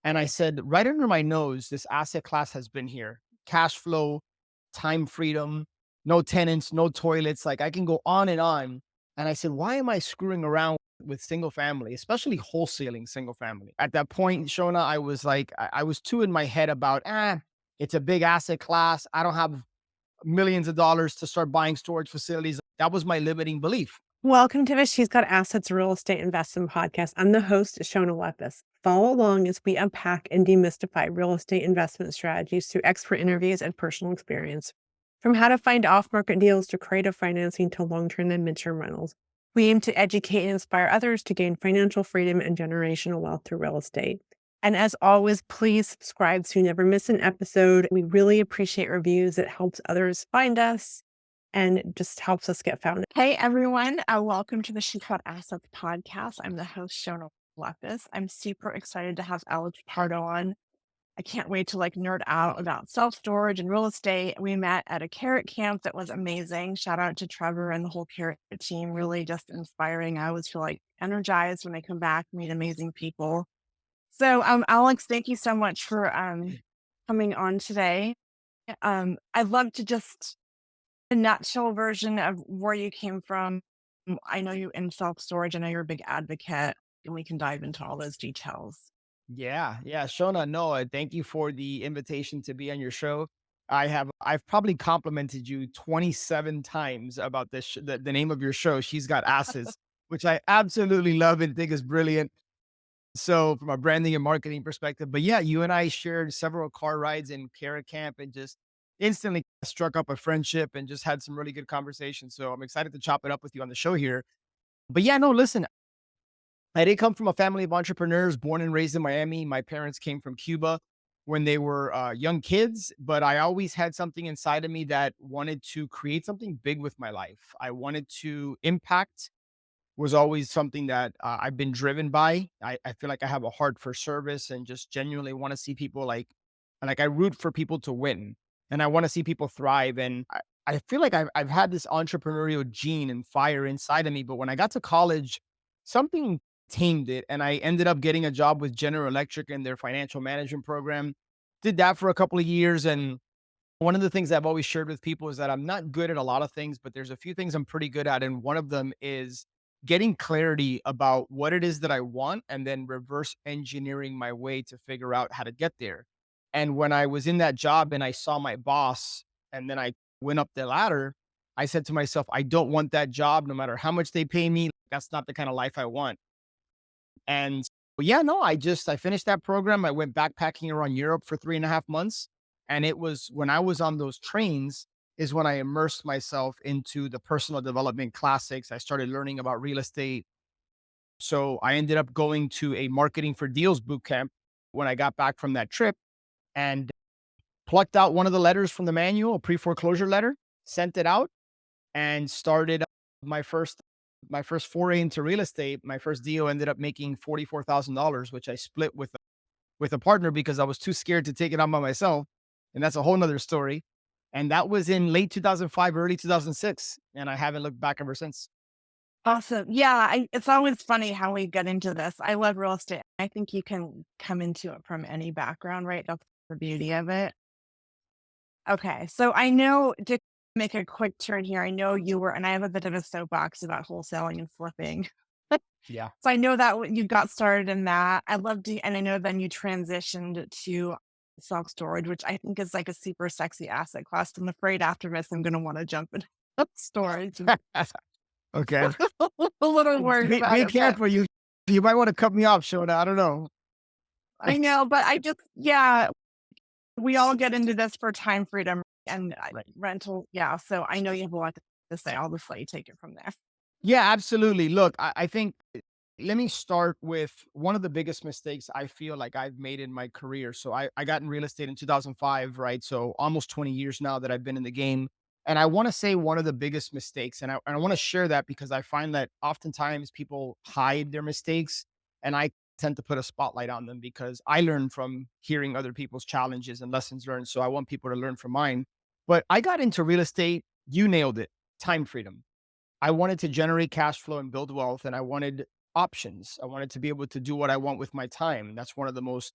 And I said, right under my nose, this asset class has been here. Cash flow, time freedom, no tenants, no toilets. Like I can go on and on. And I said, why am I screwing around with single family, especially wholesaling single family? At that point, Shona, I was like, I was too in my head about, it's a big asset class. I don't have millions of dollars to start buying storage facilities. That was my limiting belief. Welcome to the She's Got Assets Real Estate Investment Podcast. I'm the host, Shona Lepis. Follow along as we unpack and demystify real estate investment strategies through expert interviews and personal experience. From how to find off market deals to creative financing to long term and midterm rentals, we aim to educate and inspire others to gain financial freedom and generational wealth through real estate. And as always, please subscribe so you never miss an episode. We really appreciate reviews. It helps others find us and just helps us get found. Hey, everyone. Welcome to the She's Got Assets podcast. I'm the host, Shona Lepis. I'm super excited to have Alex Pardo on. I can't wait to nerd out about self-storage and real estate. We met at a carrot camp that was amazing. Shout out to Trevor and the whole carrot team. Really just inspiring. I always feel energized when I come back, meet amazing people. So, Alex, thank you so much for coming on today. I'd love to just a nutshell version of where you came from. I know you in self-storage. I know you're a big advocate, and we can dive into all those details. Yeah, yeah, Shona, no, thank you for the invitation to be on your show. I've probably complimented you 27 times about the name of your show. She's Got Asses, which I absolutely love and think is brilliant. So from a branding and marketing perspective, but yeah, you and I shared several car rides in Carrot Camp and just instantly struck up a friendship and just had some really good conversations. So I'm excited to chop it up with you on the show here. But yeah, no, listen, I did come from a family of entrepreneurs, born and raised in Miami. My parents came from Cuba when they were young kids, but I always had something inside of me that wanted to create something big with my life. I wanted to impact was always something that I've been driven by. I feel like I have a heart for service and just genuinely want to see people like I root for people to win and I want to see people thrive. And I feel like I've had this entrepreneurial gene and fire inside of me. But when I got to college, something tamed it. And I ended up getting a job with General Electric in their financial management program. Did that for a couple of years. And one of the things I've always shared with people is that I'm not good at a lot of things, but there's a few things I'm pretty good at. And one of them is getting clarity about what it is that I want and then reverse engineering my way to figure out how to get there. And when I was in that job and I saw my boss and then I went up the ladder, I said to myself, I don't want that job no matter how much they pay me. That's not the kind of life I want. And yeah, no, I finished that program. I went backpacking around Europe for 3.5 months. And it was when I was on those trains is when I immersed myself into the personal development classics. I started learning about real estate. So I ended up going to a marketing for deals boot camp when I got back from that trip and plucked out one of the letters from the manual, a pre-foreclosure letter, sent it out and started my first my first foray into real estate. My first deal ended up making $44,000, which I split with a partner because I was too scared to take it on by myself. And that's a whole nother story. And that was in late 2005, early 2006. And I haven't looked back ever since. Awesome. Yeah, it's always funny how we get into this. I love real estate. I think you can come into it from any background, right? That's the beauty of it. Okay, so I know to make a quick turn here, I know you were, and I have a bit of a soapbox about wholesaling and flipping. Yeah. So I know that you got started in that. I love to, and I know then you transitioned to self storage, which I think is a super sexy asset class. I'm afraid after this, I'm going to want to jump into storage. Okay. A little worried Be, about be it, but careful. You might want to cut me off, Shona. I don't know. I know, but yeah, we all get into this for time freedom and Right. rental. Yeah. So I know you have a lot to say. I'll just let you take it from there. Yeah, absolutely. Look, I think let me start with one of the biggest mistakes I feel like I've made in my career. So I got in real estate in 2005, right? So almost 20 years now that I've been in the game. And I want to say one of the biggest mistakes, and I want to share that because I find that oftentimes people hide their mistakes, and I tend to put a spotlight on them because I learn from hearing other people's challenges and lessons learned. So I want people to learn from mine. But I got into real estate, you nailed it, time freedom. I wanted to generate cash flow and build wealth, and I wanted options. I wanted to be able to do what I want with my time. That's one of the most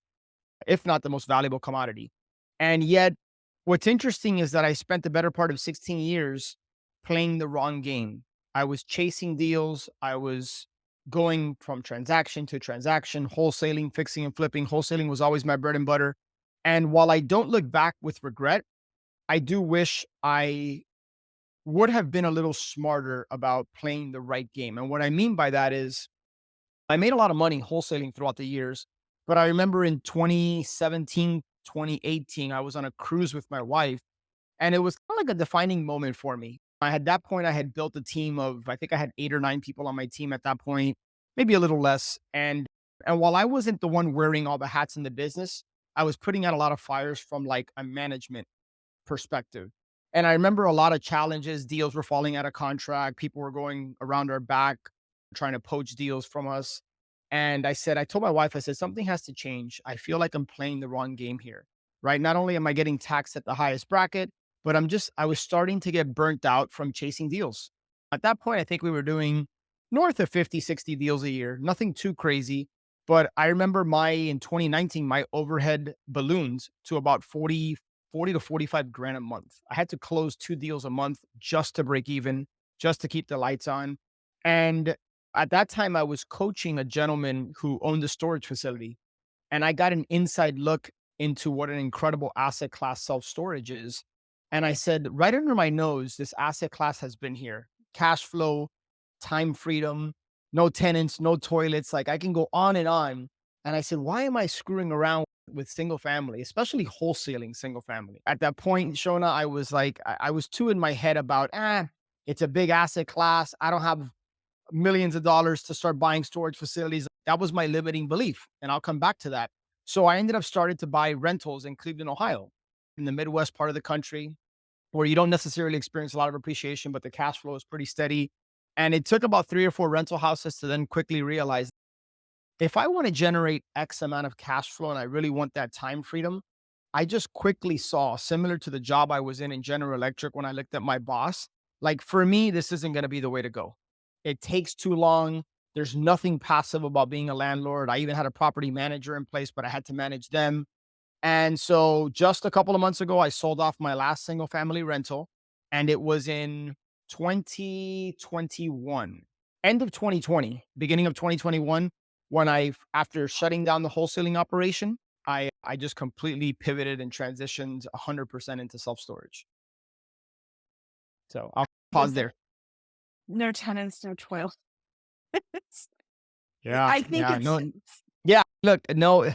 if not the most valuable commodity. And yet, what's interesting is that I spent the better part of 16 years playing the wrong game. I was chasing deals. I was going from transaction to transaction, wholesaling, fixing and flipping. Wholesaling was always my bread and butter. And while I don't look back with regret, I do wish I would have been a little smarter about playing the right game. And what I mean by that is I made a lot of money wholesaling throughout the years, but I remember in 2017, 2018, I was on a cruise with my wife, and it was kind of like a defining moment for me. At that point, I had built a team of, I think I had 8 or 9 people on my team at that point, maybe a little less. And while I wasn't the one wearing all the hats in the business, I was putting out a lot of fires from like a management perspective. And I remember a lot of challenges, deals were falling out of contract, people were going around our back trying to poach deals from us. And I told my wife, I said, something has to change. I feel like I'm playing the wrong game here, right? Not only am I getting taxed at the highest bracket, but I was starting to get burnt out from chasing deals. At that point, I think we were doing north of 50, 60 deals a year, nothing too crazy. But I remember in 2019, my overhead balloons to about 40 to 45 grand a month. I had to close 2 deals a month just to break even, just to keep the lights on. And at that time, I was coaching a gentleman who owned a storage facility, and I got an inside look into what an incredible asset class self storage is. And I said, right under my nose, this asset class has been here: cash flow, time freedom, no tenants, no toilets. Like I can go on and on. And I said, why am I screwing around with single family, especially wholesaling single family? At that point, Shona, I was like, I was too in my head about, it's a big asset class. I don't have millions of dollars to start buying storage facilities. That was my limiting belief. And I'll come back to that. So I ended up starting to buy rentals in Cleveland, Ohio, in the Midwest part of the country, where you don't necessarily experience a lot of appreciation, but the cash flow is pretty steady. And it took about 3 or 4 rental houses to then quickly realize if I want to generate X amount of cash flow and I really want that time freedom, I just quickly saw, similar to the job I was in General Electric when I looked at my boss, like for me, this isn't going to be the way to go. It takes too long. There's nothing passive about being a landlord. I even had a property manager in place, but I had to manage them. And so just a couple of months ago, I sold off my last single family rental, and it was in 2021, end of 2020, beginning of 2021, when after shutting down the wholesaling operation, I just completely pivoted and transitioned 100% into self storage. So I'll pause Listen, there. no tenants, no toilets. Yeah. I think Yeah. it's No. Yeah. Look, no,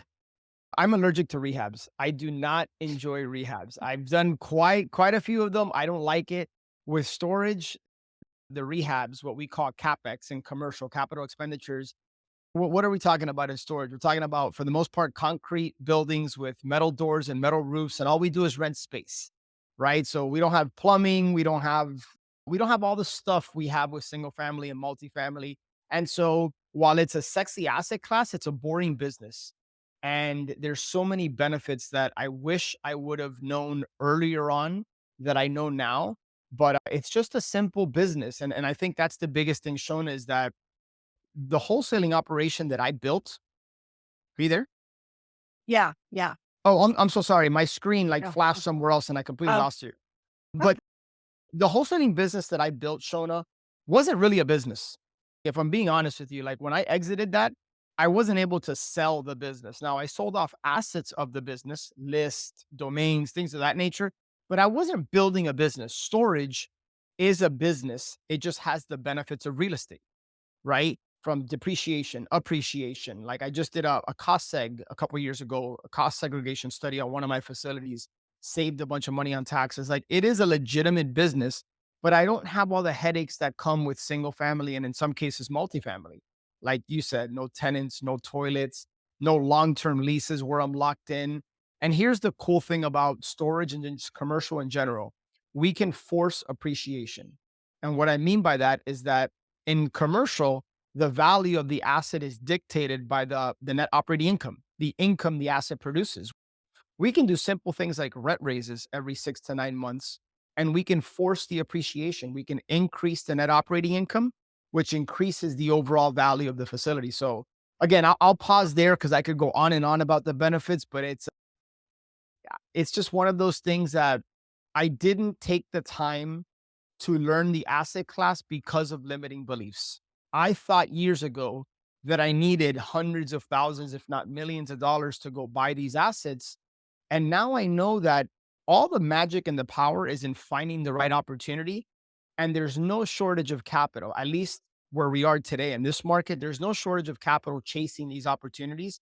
I'm allergic to rehabs. I do not enjoy rehabs. I've done quite a few of them. I don't like it. With storage, the rehabs, what we call capex and commercial capital expenditures. What are we talking about in storage? We're talking about, for the most part, concrete buildings with metal doors and metal roofs, and all we do is rent space, right? So we don't have plumbing, we don't have all the stuff we have with single family and multifamily. And so while it's a sexy asset class, it's a boring business. And there's so many benefits that I wish I would have known earlier on that I know now. But it's just a simple business. And I think that's the biggest thing shown is that the wholesaling operation that I built. Are you there? yeah, yeah. Oh, I'm so sorry. My screen like Oh, flashed somewhere else and I completely oh, lost you. But the wholesaling business that I built, Shona, wasn't really a business. If I'm being honest with you, like when I exited that, I wasn't able to sell the business. Now I sold off assets of the business, list, domains, things of that nature, but I wasn't building a business. Storage is a business. It just has the benefits of real estate, right? From depreciation, appreciation. Like I just did a cost seg a couple years ago, a cost segregation study on one of my facilities, saved a bunch of money on taxes. Like it is a legitimate business, but I don't have all the headaches that come with single family and in some cases multifamily. Like you said, no tenants, no toilets, no long-term leases where I'm locked in. And here's the cool thing about storage and just commercial in general. We can force appreciation. And what I mean by that is that in commercial, the value of the asset is dictated by the net operating income, the income the asset produces. We can do simple things like rent raises every 6 to 9 months, and we can force the appreciation. We can increase the net operating income, which increases the overall value of the facility. So again, I'll pause there because I could go on and on about the benefits, but it's just one of those things that I didn't take the time to learn the asset class because of limiting beliefs. I thought years ago that I needed hundreds of thousands, if not millions of dollars to go buy these assets. And now I know that all the magic and the power is in finding the right opportunity. And there's no shortage of capital, at least where we are today in this market. There's no shortage of capital chasing these opportunities.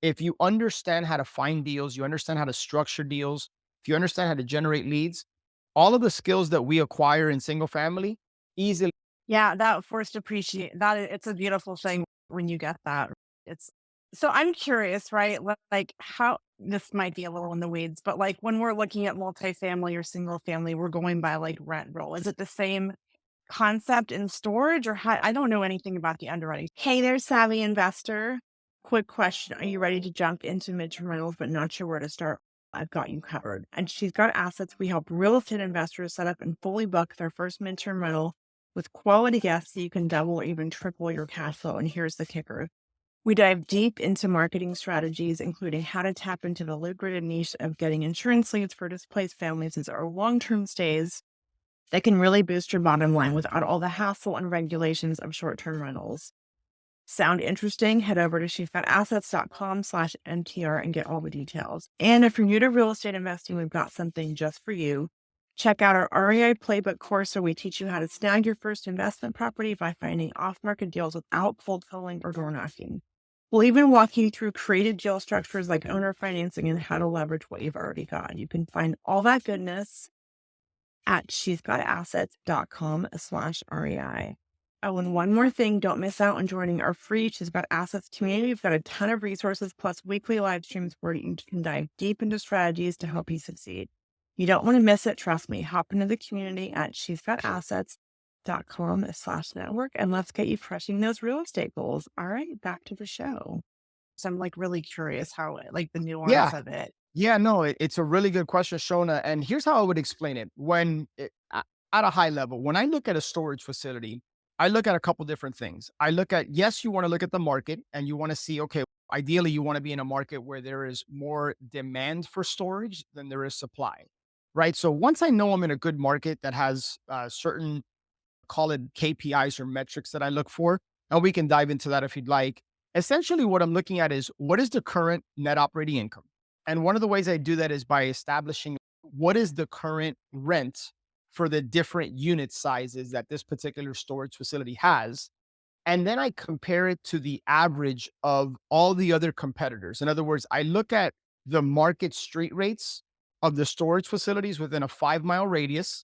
If you understand how to find deals, you understand how to structure deals, if you understand how to generate leads, all of the skills that we acquire in single family easily. Yeah, that first appreciate that it's a beautiful thing when you get that. It's so I'm curious, right? Like how this might be a little in the weeds, but like when we're looking at multifamily or single family, we're going by like rent roll. Is it the same concept in storage or how? I don't know anything about the underwriting. Hey there, savvy investor. Quick question. Are you ready to jump into midterm rentals but not sure where to start? I've got you covered. And she's got assets. We help real estate investors set up and fully book their first midterm rental with quality guests so you can double or even triple your cash flow. And here's the kicker. We dive deep into marketing strategies, including how to tap into the lucrative niche of getting insurance leads for displaced families as our long-term stays that can really boost your bottom line without all the hassle and regulations of short-term rentals. Sound interesting? Head over to shefatsassets.com/NTR and get all the details. And if you're new to real estate investing, we've got something just for you. Check out our REI Playbook course where we teach you how to snag your first investment property by finding off-market deals without cold calling or door knocking. We'll even walk you through creative deal structures like owner financing and how to leverage what you've already got. You can find all that goodness at she'sgotassets.com/REI. Oh, and one more thing, don't miss out on joining our free She's Got Assets community. We've got a ton of resources plus weekly live streams where you can dive deep into strategies to help you succeed. You don't want to miss it. Trust me. Hop into the community at she'sgotassets.com/network and let's get you crushing those real estate goals. All right, back to the show. So I'm like really curious how like the nuance Yeah. of it. Yeah, no, it's a really good question, Shona. And here's how I would explain it. At a high level, when I look at a storage facility, I look at a couple different things. I look at, yes, you want to look at the market and you want to see, okay, ideally, you want to be in a market where there is more demand for storage than there is supply, right? So once I know I'm in a good market that has certain, call it KPIs or metrics that I look for, and we can dive into that if you'd like. Essentially, what I'm looking at is what is the current net operating income? And one of the ways I do that is by establishing what is the current rent for the different unit sizes that this particular storage facility has. And then I compare it to the average of all the other competitors. In other words, I look at the market street rates of the storage facilities within a 5 mile radius.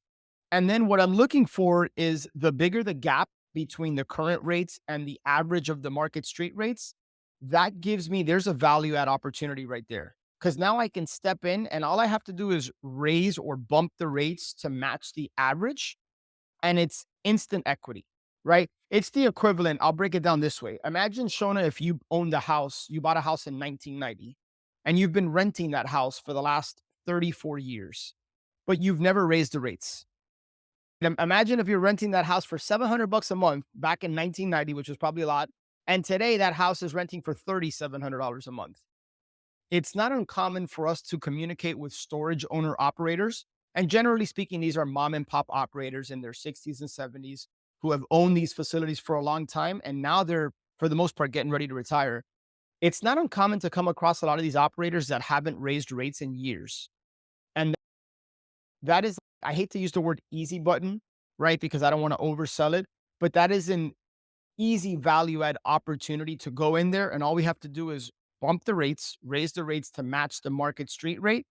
And then what I'm looking for is the bigger the gap between the current rates and the average of the market street rates, that gives me, there's a value add opportunity right there. Because now I can step in and all I have to do is raise or bump the rates to match the average and it's instant equity, right? It's the equivalent. I'll break it down this way. Imagine, Shona, if you owned a house, you bought a house in 1990, and you've been renting that house for the last 34 years, but you've never raised the rates. Imagine if you're renting that house for $700 a month back in 1990, which was probably a lot. And today that house is renting for $3,700 a month. It's not uncommon for us to communicate with storage owner operators. And generally speaking, these are mom and pop operators in their 60s and 70s who have owned these facilities for a long time. And now they're, for the most part, getting ready to retire. It's not uncommon to come across a lot of these operators that haven't raised rates in years. And that is, I hate to use the word easy button, right? Because I don't want to oversell it, but that is an easy value add opportunity to go in there. And all we have to do is bump the rates, raise the rates to match the market street rate,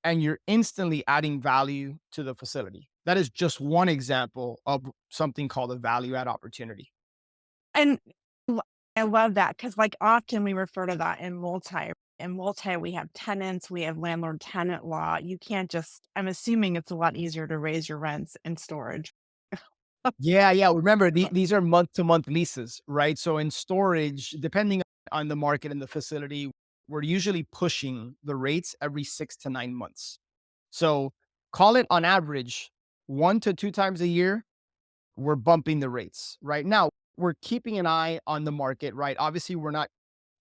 and you're instantly adding value to the facility. That is just one example of something called a value add opportunity. And I love that because, like, often we refer to that in multi. In multi, we have tenants, we have landlord tenant law. You can't just, I'm assuming it's a lot easier to raise your rents in storage. Yeah, yeah. Remember, these are month to month leases, right? So in storage, depending on the market and the facility, we're usually pushing the rates every 6 to 9 months. So call it on average 1 to 2 times a year, we're bumping the rates. Right now, we're keeping an eye on the market, right? Obviously, we're not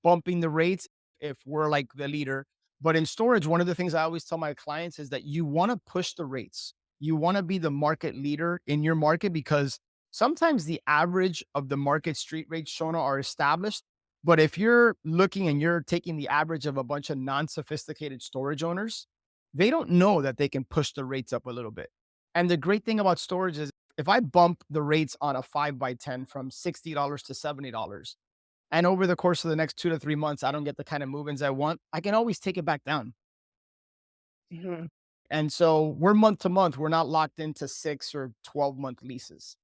bumping the rates if we're like the leader. But in storage, one of the things I always tell my clients is that you want to push the rates. You want to be the market leader in your market because sometimes the average of the market street rates, Shona, are established. But if you're looking and you're taking the average of a bunch of non sophisticated storage owners, they don't know that they can push the rates up a little bit. And the great thing about storage is if I bump the rates on a 5 by 10 from $60 to $70, and over the course of the next 2 to 3 months, I don't get the kind of movements I want, I can always take it back down. Mhm. And so we're month to month. We're not locked into 6 or 12 month leases.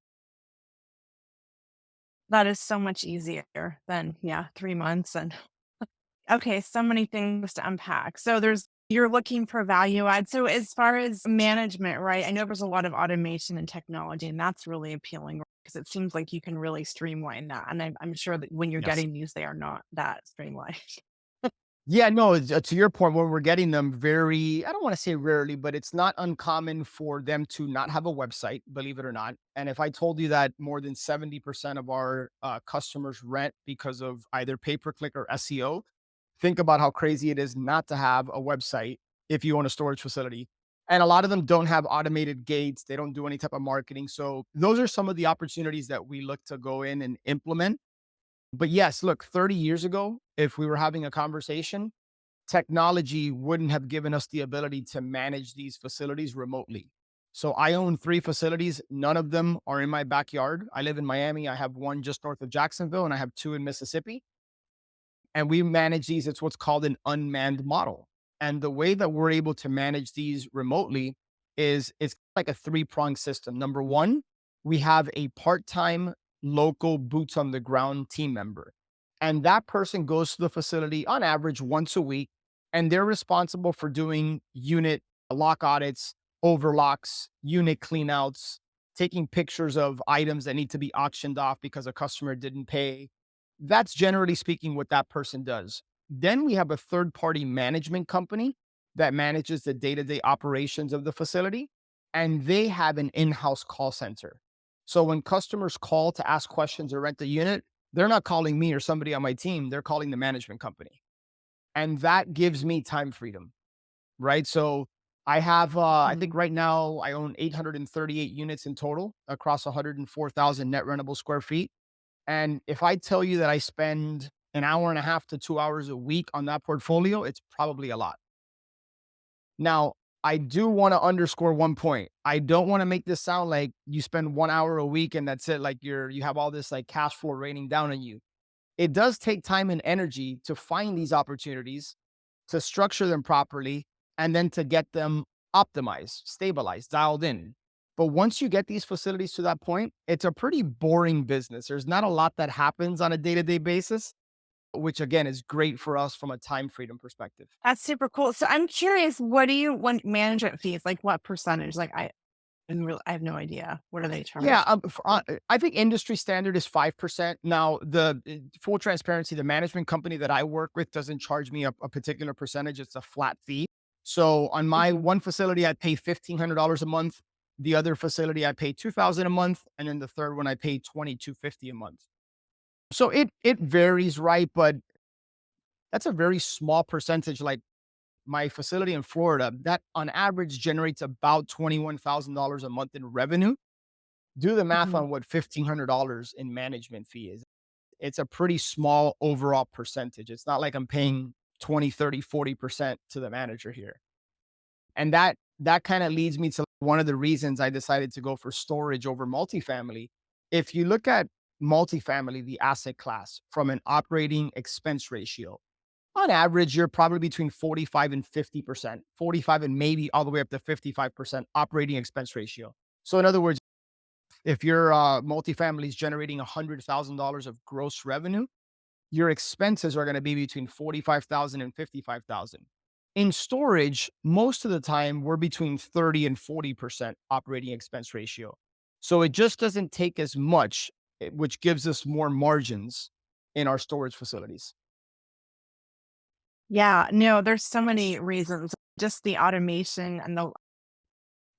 That is so much easier than, yeah, 3 months and okay, so many things to unpack. So you're looking for value add. So as far as management, right? I know there's a lot of automation and technology, and that's really appealing because it seems like you can really streamline that. And I'm sure that when you're Yes. getting these, they are not that streamlined. Yeah, no, to your point, when we're getting them very, I don't want to say rarely, but it's not uncommon for them to not have a website, believe it or not. And if I told you that more than 70% of our customers rent because of either pay per click or SEO, think about how crazy it is not to have a website if you own a storage facility. And a lot of them don't have automated gates, they don't do any type of marketing. So, those are some of the opportunities that we look to go in and implement. But yes, look, 30 years ago, if we were having a conversation, technology wouldn't have given us the ability to manage these facilities remotely. So I own 3 facilities. None of them are in my backyard. I live in Miami. I have one just north of Jacksonville, and I have two in Mississippi, and we manage these. It's what's called an unmanned model. And the way that we're able to manage these remotely is it's like a three-pronged system. Number one, we have a part-time local boots on the ground team member. And that person goes to the facility on average once a week, and they're responsible for doing unit lock audits, overlocks, unit cleanouts, taking pictures of items that need to be auctioned off because a customer didn't pay. That's generally speaking what that person does. Then we have a third party management company that manages the day to day operations of the facility, and they have an in house call center. So when customers call to ask questions or rent a unit, they're not calling me or somebody on my team, they're calling the management company. And that gives me time freedom, right? So I have, I think Mhm. right now I own 838 units in total across 104,000 net rentable square feet. And if I tell you that I spend an hour and a half to 2 hours a week on that portfolio, it's probably a lot. Now, I do want to underscore one point. I don't want to make this sound like you spend 1 hour a week and that's it. Like you have all this like cash flow raining down on you. It does take time and energy to find these opportunities, to structure them properly, and then to get them optimized, stabilized, dialed in. But once you get these facilities to that point, it's a pretty boring business. There's not a lot that happens on a day to day basis, which again is great for us from a time freedom perspective. That's super cool. So I'm curious, what do you want management fees? Like what percentage? I have no idea. What do they Yeah, charge? I think industry standard is 5%. Now, the full transparency, the management company that I work with doesn't charge me a particular percentage. It's a flat fee. So on my Mhm. one facility, I pay $1,500 a month. The other facility, I pay 2,000 a month, and then the third one, I pay 2,250 a month. So it varies, right? But that's a very small percentage. Like my facility in Florida, that on average generates about $21,000 a month in revenue. Do the math Mhm. on what $1,500 in management fee is. It's a pretty small overall percentage. It's not like I'm paying 20, 30, 40% to the manager here. And that kind of leads me to one of the reasons I decided to go for storage over multifamily. If you look at multifamily, the asset class from an operating expense ratio, on average, you're probably between 45 and 50%, 45 and maybe all the way up to 55% operating expense ratio. So in other words, if your multifamily is generating $100,000 of gross revenue, your expenses are going to be between 45,000 and 55,000. In storage, most of the time we're between 30 and 40% operating expense ratio. So it just doesn't take as much, which gives us more margins in our storage facilities. Yeah, no, there's so many reasons. Just the automation and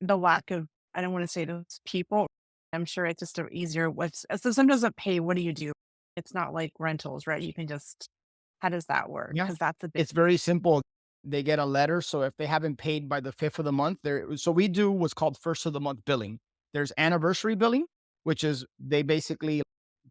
the lack of I don't wanna say those people. I'm sure it's just a easier with so someone doesn't pay, what do you do? It's not like rentals, right? You can just How does that work? Yeah. Because that's a big. It's very simple. They get a letter. So if they haven't paid by the 5th of the month, so we do what's called first of the month billing. There's anniversary billing, which is they basically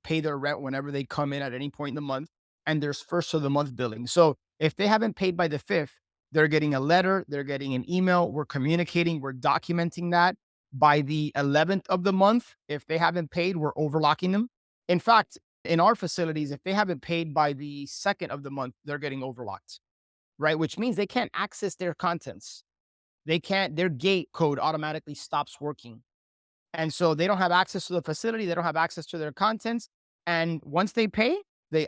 pay their rent whenever they come in at any point in the month. And there's first of the month billing. So if they haven't paid by the 5th, they're getting a letter, they're getting an email, we're communicating, we're documenting that. By the 11th of the month, if they haven't paid, we're overlocking them. In fact, in our facilities, if they haven't paid by the 2nd of the month, they're getting overlocked, right? Which means they can't access their contents. They can't, their gate code automatically stops working. And so they don't have access to the facility, they don't have access to their contents. And once they pay, their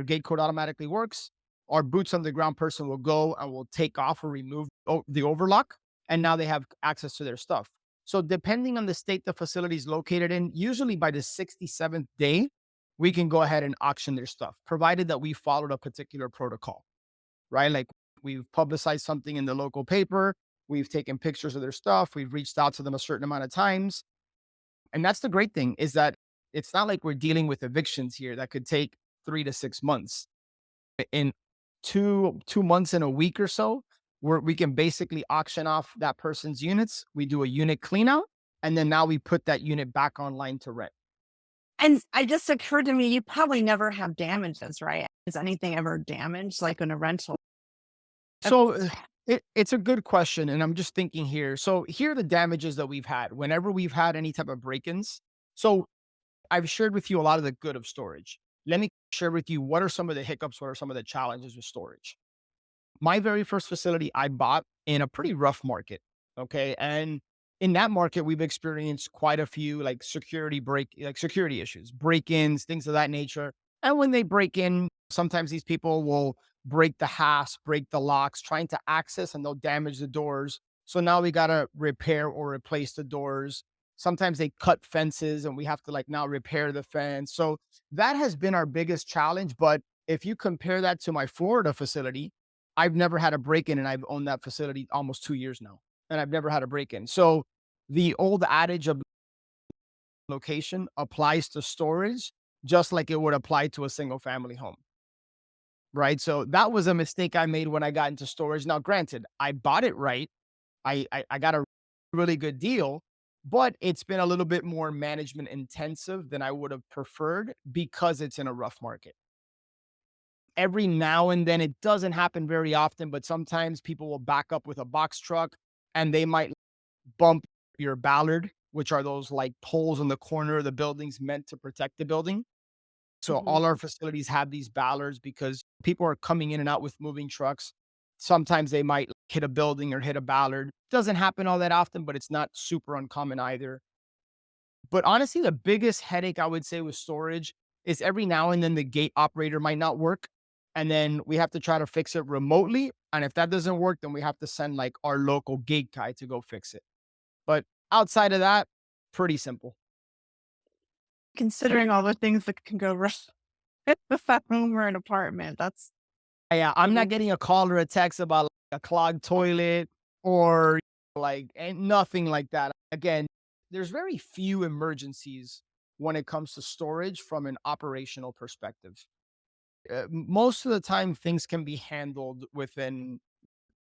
gate code automatically works. Our boots on the ground person will go and will take off or remove the overlock. And now they have access to their stuff. So depending on the state the facility is located in, usually by the 67th day, we can go ahead and auction their stuff, provided that we followed a particular protocol, right? Like we've publicized something in the local paper, we've taken pictures of their stuff, we've reached out to them a certain amount of times. And that's the great thing is that it's not like we're dealing with evictions here that could take 3 to 6 months. In 2 months and a week or so, we can basically auction off that person's units. We do a unit clean out, and then now we put that unit back online to rent. And I just occurred to me, you probably never have damages, right? Is anything ever damaged, like in a rental? Uh, So it's a good question, and I'm just thinking here. So here are the damages that we've had whenever we've had any type of break-ins. So I've shared with you a lot of the good of storage. Let me share with you what are some of the hiccups, what are some of the challenges with storage. My very first facility I bought in a pretty rough market. Okay. And in that market, we've experienced quite a few like security issues, break-ins, things of that nature. And when they break in, sometimes these people will break the hasp, break the locks, trying to access, and they'll damage the doors. So now we gotta repair or replace the doors. Sometimes they cut fences and we have to like now repair the fence. So that has been our biggest challenge. But if you compare that to my Florida facility, I've never had a break in and I've owned that facility almost 2 years now. And I've never had a break in. So the old adage of location applies to storage just like it would apply to a single family home. Right. So that was a mistake I made when I got into storage. Now, granted, I bought it right. I got a really good deal, but it's been a little bit more management intensive than I would have preferred because it's in a rough market. Every now and then, it doesn't happen very often, but sometimes people will back up with a box truck and they might bump your ballard, which are those like poles in the corner of the buildings meant to protect the building. So mhm. all our facilities have these ballards because people are coming in and out with moving trucks. Sometimes they might hit a building or hit a ballard. Doesn't happen all that often, but it's not super uncommon either. But honestly, the biggest headache I would say with storage is every now and then the gate operator might not work. And then we have to try to fix it remotely. And if that doesn't work, then we have to send like our local gate guy to go fix it. But outside of that, pretty simple. Considering all the things that can go wrong with that home or an apartment, that's Yeah, I'm not pretty. getting a call or a text about like, a clogged toilet or like and nothing like that. Again, there's very few emergencies when it comes to storage from an operational perspective. Most of the time, things can be handled within.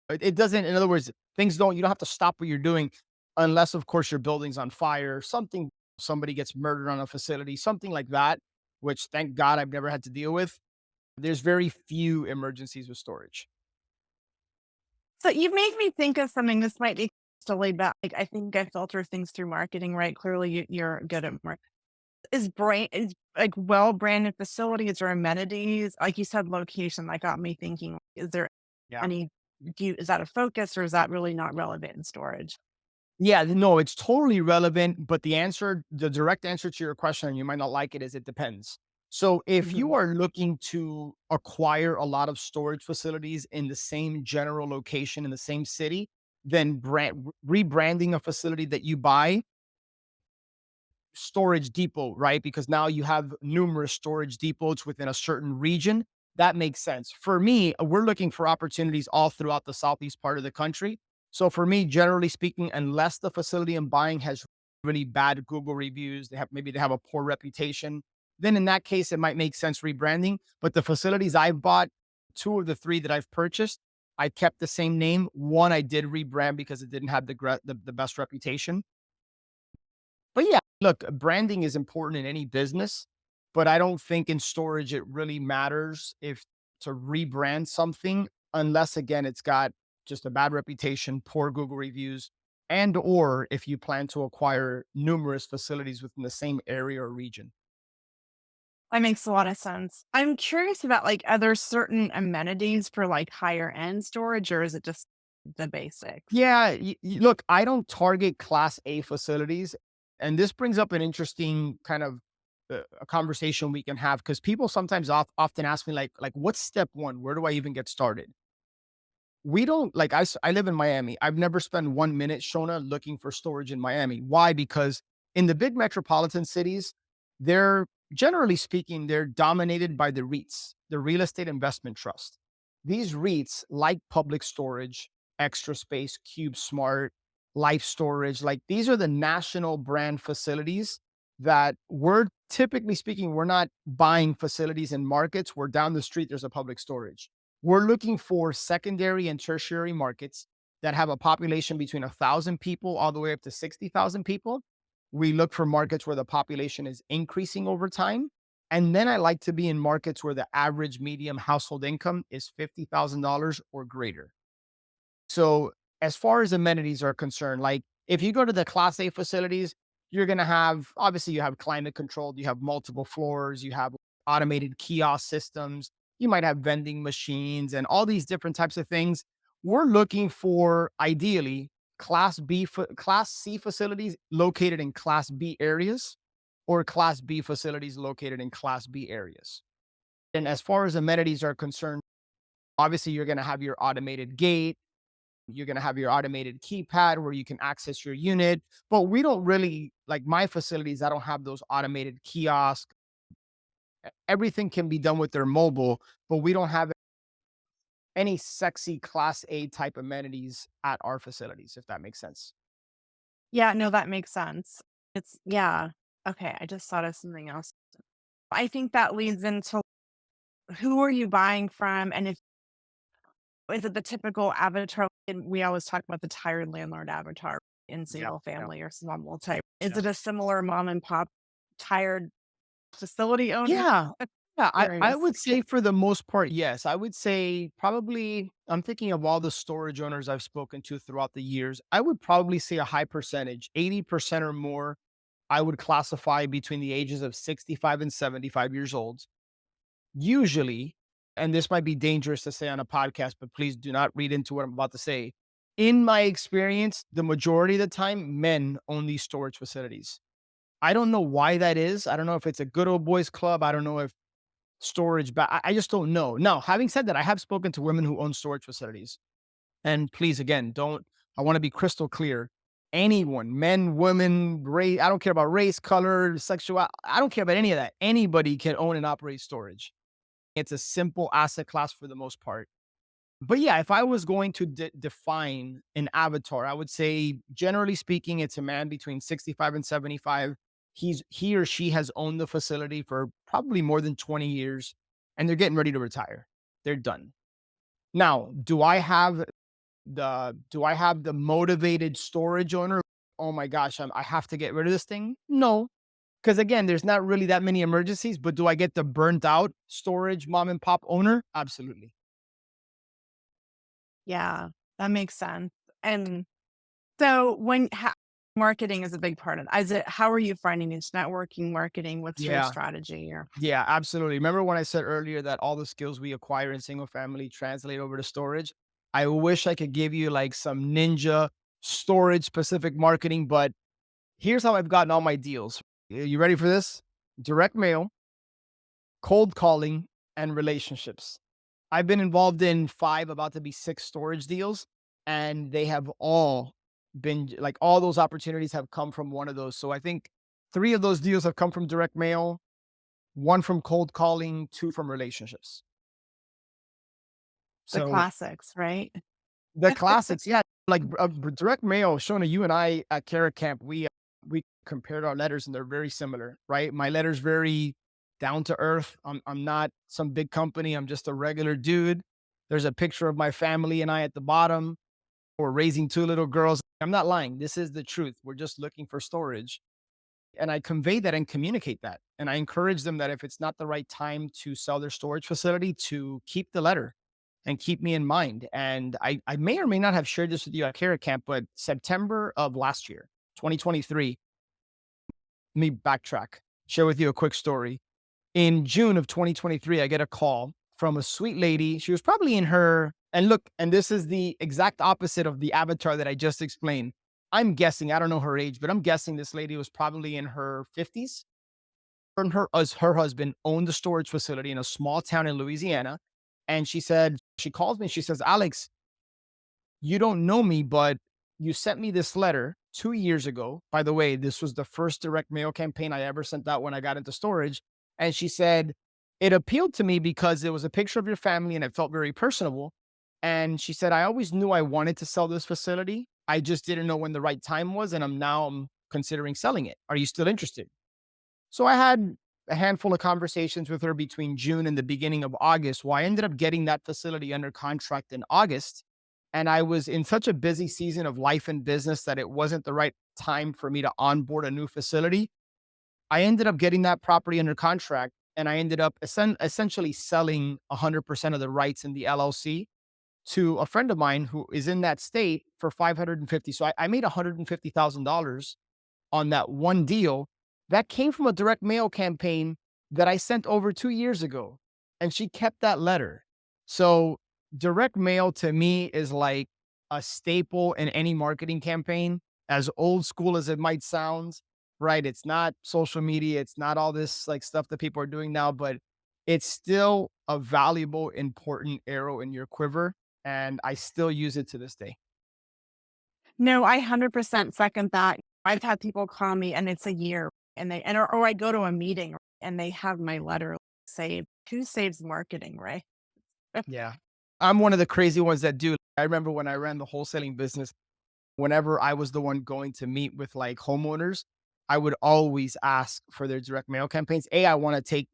It doesn't. In other words, things don't. You don't have to stop what you're doing, unless, of course, your building's on fire. Somebody gets murdered on a facility, something like that. Which, thank God, I've never had to deal with. There's very few emergencies with storage. So you've made me think of something. This might be totally back. Like I think I filter things through marketing, right? Clearly, you're good at marketing. Is like well branded facilities or amenities, like you said, location. That got me thinking. Is there Yeah. any? Is that a focus or is that really not relevant in storage? Yeah, no, it's totally relevant, but the direct answer to your question, and you might not like it, is it depends. So if Mhm. you are looking to acquire a lot of storage facilities in the same general location in the same city, then rebranding a facility that you buy storage depot, right? Because now you have numerous storage depots within a certain region. That makes sense. For me, we're looking for opportunities all throughout the southeast part of the country. So for me, generally speaking, unless the facility I'm buying has really bad Google reviews, they have a poor reputation. then in that case, it might make sense rebranding. But the facilities I bought, two of the three that I've purchased, I kept the same name. One I did rebrand because it didn't have the best reputation. But yeah, look, branding is important in any business, but I don't think in storage it really matters if to rebrand something unless again it's got just a bad reputation, poor Google reviews, and or if you plan to acquire numerous facilities within the same area or region. That makes a lot of sense. I'm curious about, like, are there certain amenities for, like, higher end storage, or is it just the basics? Yeah, look, I don't target class A facilities. And this brings up an interesting kind of a conversation we can have because people sometimes often ask me, like, what's step one? Where do I even get started? We don't like I live in Miami. I've never spent 1 minute, Shona, looking for storage in Miami. Why? Because in the big metropolitan cities, they're generally speaking, they're dominated by the REITs, the real estate investment trust. These REITs like public storage, extra space, cube smart, life storage, like these are the national brand facilities that we're typically speaking, we're not buying facilities in markets where down the street there's a public storage. We're looking for secondary and tertiary markets that have a population between 1,000 people all the way up to 60,000 people. We look for markets where the population is increasing over time. And then I like to be in markets where the average medium household income is $50,000 or greater. So, as far as amenities are concerned, like if you go to the class A facilities, you're going to have obviously you have climate controlled, you have multiple floors, you have automated kiosk systems, you might have vending machines and all these different types of things. We're looking for ideally class C facilities located in class B areas or class B facilities located in class B areas. And as far as amenities are concerned, obviously you're going to have your automated gate, you're going to have your automated keypad where you can access your unit. But we don't really like my facilities. I don't have those automated kiosks. Everything can be done with their mobile, but we don't have any sexy class A type amenities at our facilities, if that makes sense. Yeah, no, that makes sense. It's yeah. Okay, I just thought of something else. I think that leads into who are you buying from, and if is it the typical avatar? And we always talk about the tired landlord avatar in Yeah. single Yeah. family or small multi. Is Yeah. it a similar mom and pop tired facility owner? Yeah. Yeah, I Curious. would say for the most part, yes. I would say probably I'm thinking of all the storage owners I've spoken to throughout the years. I would probably say a high percentage, 80% or more, I would classify between the ages of 65 and 75 years old. Usually, and this might be dangerous to say on a podcast, but please do not read into what I'm about to say. In my experience, the majority of the time, men own these storage facilities. I don't know why that is. I don't know if it's a good old boys club. I don't know if storage, but I just don't know. Now, having said that, I have spoken to women who own storage facilities. And please, again, don't, I want to be crystal clear. Anyone, men, women, race, I don't care about race, color, sexual, I don't care about any of that. Anybody can own and operate storage. It's a simple asset class for the most part. But yeah, if I was going to define an avatar, I would say, generally speaking, it's a man between 65 and 75. He or she has owned the facility for probably more than 20 years and they're getting ready to retire. They're done. Now, do I have the motivated storage owner? Oh my gosh, I have to get rid of this thing? No, because again, there's not really that many emergencies, but do I get the burnt out storage mom and pop owner? Absolutely. Yeah, that makes sense. And so marketing is a big part of it. Is it how are you finding it's networking marketing? What's your Yeah. strategy or Yeah, absolutely. Remember when I said earlier that all the skills we acquire in single family translate over to storage? I wish I could give you like some ninja storage specific marketing, but here's how I've gotten all my deals. You ready for this? Direct mail, cold calling, and relationships. I've been involved in five, about to be six storage deals, and they have all been like all those opportunities have come from one of those. So I think three of those deals have come from direct mail, one from cold calling, two from relationships. the So classics, right? the classics, yeah, like direct mail. Shona, you and I at Carrot Camp, we compared our letters and they're very similar, right? My letter's very down to earth. I'm not some big company. I'm just a regular dude. There's a picture of my family and I at the bottom. We're raising two little girls. I'm not lying. This is the truth. We're just looking for storage. And I convey that and communicate that. And I encourage them that if it's not the right time to sell their storage facility, to keep the letter and keep me in mind. And I may or may not have shared this with you at Carrot Camp, but September of last year, 2023, let me backtrack, share with you a quick story. In June of 2023, I get a call from a sweet lady. She was probably in her, and look, and this is the exact opposite of the avatar that I just explained. I'm guessing, I don't know her age, but I'm guessing this lady was probably in her 50s. Her and her, as her husband owned a storage facility in a small town in Louisiana. And she said, she calls me, she says, Alex, you don't know me, but you sent me this letter 2 years ago. By the way, this was the first direct mail campaign I ever sent out when I got into storage. And she said, it appealed to me because it was a picture of your family and it felt very personable. And she said, I always knew I wanted to sell this facility. I just didn't know when the right time was. And I'm considering selling it. Are you still interested? So I had a handful of conversations with her between June and the beginning of August. Well, I ended up getting that facility under contract in August. And I was in such a busy season of life and business that it wasn't the right time for me to onboard a new facility. I ended up getting that property under contract and I ended up essentially selling 100% of the rights in the LLC to a friend of mine who is in that state for 550. So I made $150,000 on that one deal that came from a direct mail campaign that I sent over 2 years ago. And she kept that letter. So direct mail to me is like a staple in any marketing campaign, as old school as it might sound, right? It's not social media, it's not all this like stuff that people are doing now, but it's still a valuable, important arrow in your quiver. And I still use it to this day. No, I 100% second that. I've had people call me and it's a year and or I go to a meeting and they have my letter saved. Who saves marketing, right? Yeah. I'm one of the crazy ones that do. I remember when I ran the wholesaling business, whenever I was the one going to meet with like homeowners, I would always ask for their direct mail campaigns. I want to take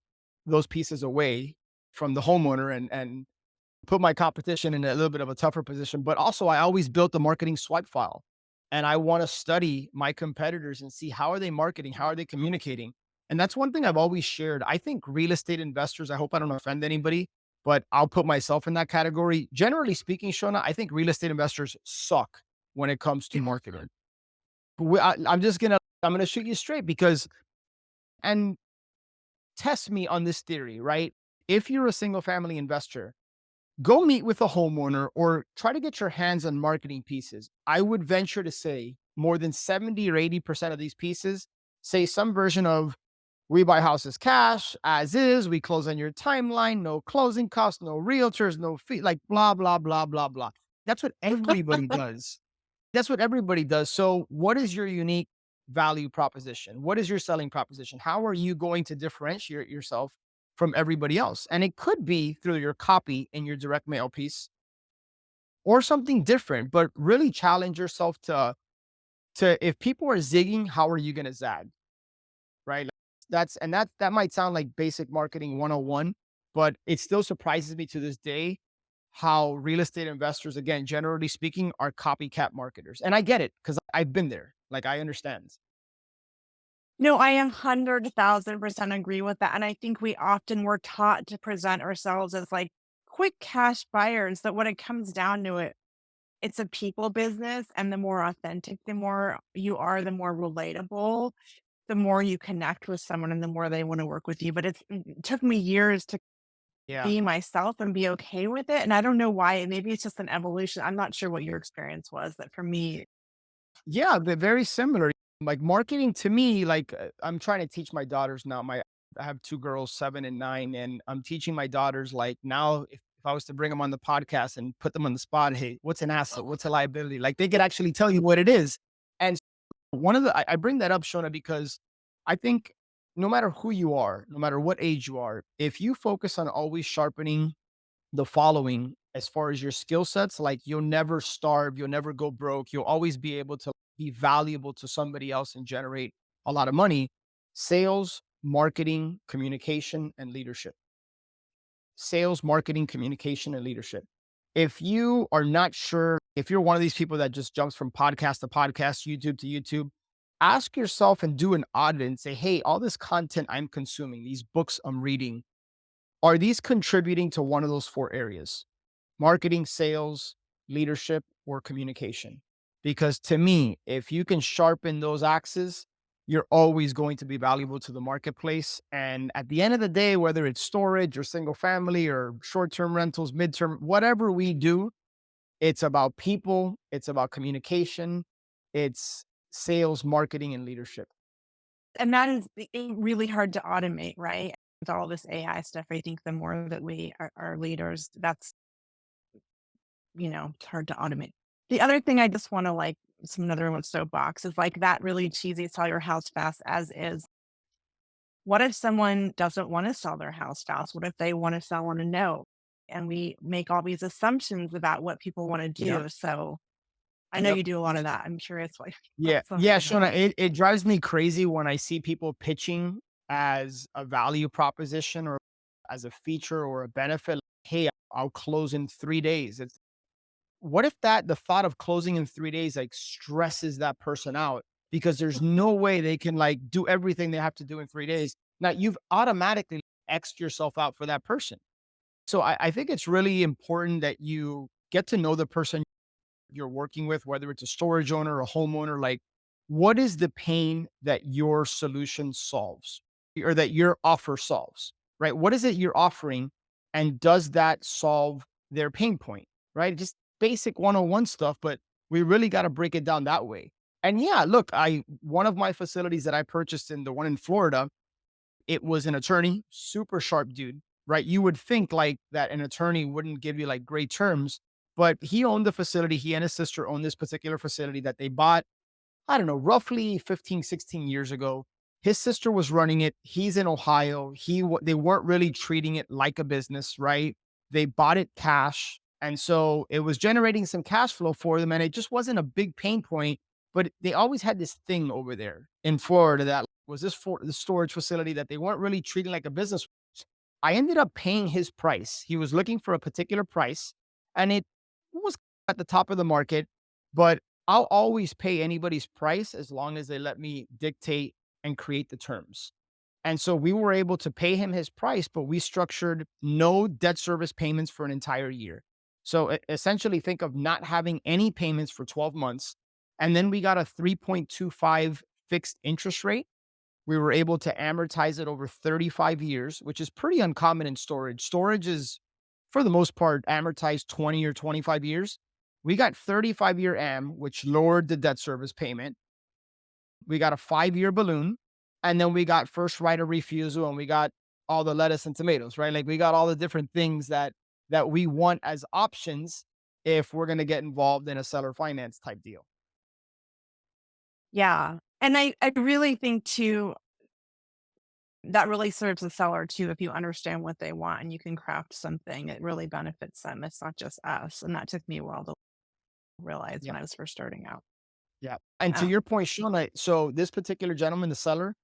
those pieces away from the homeowner and put my competition in a little bit of a tougher position. But also, I always built the marketing swipe file, and I want to study my competitors and see how are they marketing, how are they communicating. And that's one thing I've always shared. I think real estate investors. I hope I don't offend anybody, but I'll put myself in that category. Generally speaking, Shona, I think real estate investors suck when it comes to marketing. I'm gonna shoot you straight because and test me on this theory, right? If you're a single family investor, go meet with a homeowner or try to get your hands on marketing pieces. I would venture to say more than 70 or 80% of these pieces say some version of we buy houses cash, as is, we close on your timeline, no closing costs, no realtors, no fee, like blah, blah, blah, blah, blah. That's what everybody does. That's what everybody does. So, what is your unique value proposition? What is your selling proposition? How are you going to differentiate yourself from everybody else? And it could be through your copy in your direct mail piece or something different, but really challenge yourself to if people are zigging, how are you going to zag? Right? That might sound like basic marketing 101, but it still surprises me to this day how real estate investors, again, generally speaking, are copycat marketers. And I get it because I've been there. Like I understand. No, I 100,000% agree with that. And I think we often were taught to present ourselves as like quick cash buyers, that when it comes down to it, it's a people business. And the more authentic, the more you are, the more relatable, the more you connect with someone and the more they want to work with you. But it took me years to Yeah. be myself and be okay with it. And I don't know why. Maybe it's just an evolution. I'm not sure what your experience was, but for me, Yeah, they're very similar. Like marketing to me, like I'm trying to teach my daughters now. I have two girls, 7 and 9, and I'm teaching my daughters like now if I was to bring them on the podcast and put them on the spot, hey, what's an asset? What's a liability? Like they could actually tell you what it is. And one of the I bring that up, Shona, because I think no matter who you are, no matter what age you are, if you focus on always sharpening the following as far as your skill sets, like you'll never starve, you'll never go broke, you'll always be able to be valuable to somebody else and generate a lot of money. Sales, marketing, communication, and leadership. Sales, marketing, communication, and leadership. If you are not sure, if you're one of these people that just jumps from podcast to podcast, YouTube to YouTube, ask yourself and do an audit and say, hey, all this content I'm consuming, these books I'm reading, are these contributing to one of those four areas? Marketing, sales, leadership, or communication? Because to me, if you can sharpen those axes, you're always going to be valuable to the marketplace. And at the end of the day, whether it's storage or single family or short term rentals, midterm, whatever we do, it's about people, it's about communication, it's sales, marketing, and leadership. And that is really hard to automate, right? With all this AI stuff, I think the more that we are leaders, that's, it's hard to automate. The other thing I just want to like, some another one soapbox is like that really cheesy sell your house fast as is. What if someone doesn't want to sell their house fast? What if they want to sell on a note? And we make all these assumptions about what people want to Yep. do. So I know Yep. you do a lot of that. I'm curious what your Yeah. thoughts are Yeah, on Shona, that. it drives me crazy when I see people pitching as a value proposition or as a feature or a benefit. Like, hey, I'll close in 3 days. It's what if that the thought of closing in 3 days like stresses that person out because there's no way they can like do everything they have to do in 3 days. Now you've automatically X'd yourself out for that person. So I think it's really important that you get to know the person you're working with, whether it's a storage owner or a homeowner, like what is the pain that your solution solves or that your offer solves, right? What is it you're offering? And does that solve their pain point, right? Just basic 101 stuff, but we really got to break it down that way. And yeah, look, one of my facilities that I purchased in the one in Florida, it was an attorney, super sharp dude, right? You would think like that an attorney wouldn't give you like great terms, but he owned the facility. He and his sister owned this particular facility that they bought, I don't know, roughly 15, 16 years ago. His sister was running it. He's in Ohio. They weren't really treating it like a business, right? They bought it cash. And so it was generating some cash flow for them. And it just wasn't a big pain point. But they always had this thing over there in Florida that was this for the storage facility that they weren't really treating like a business. I ended up paying his price. He was looking for a particular price and it was at the top of the market, but I'll always pay anybody's price as long as they let me dictate and create the terms. And so we were able to pay him his price, but we structured no debt service payments for an entire year. So essentially, think of not having any payments for 12 months. And then we got a 3.25 fixed interest rate. We were able to amortize it over 35 years, which is pretty uncommon in storage. Storage is, for the most part, amortized 20 or 25 years. We got 35-year AM, which lowered the debt service payment. We got a 5-year balloon, and then we got first right of refusal, and we got all the lettuce and tomatoes, right? Like we got all the different things that we want as options if we're going to get involved in a seller finance type deal. Yeah. And I really think too, that really serves the seller too. If you understand what they want and you can craft something, it really benefits them. It's not just us. And that took me a while to realize Yeah. when I was first starting out. Yeah. And to Uh, your point, Shona, so this particular gentleman, the seller,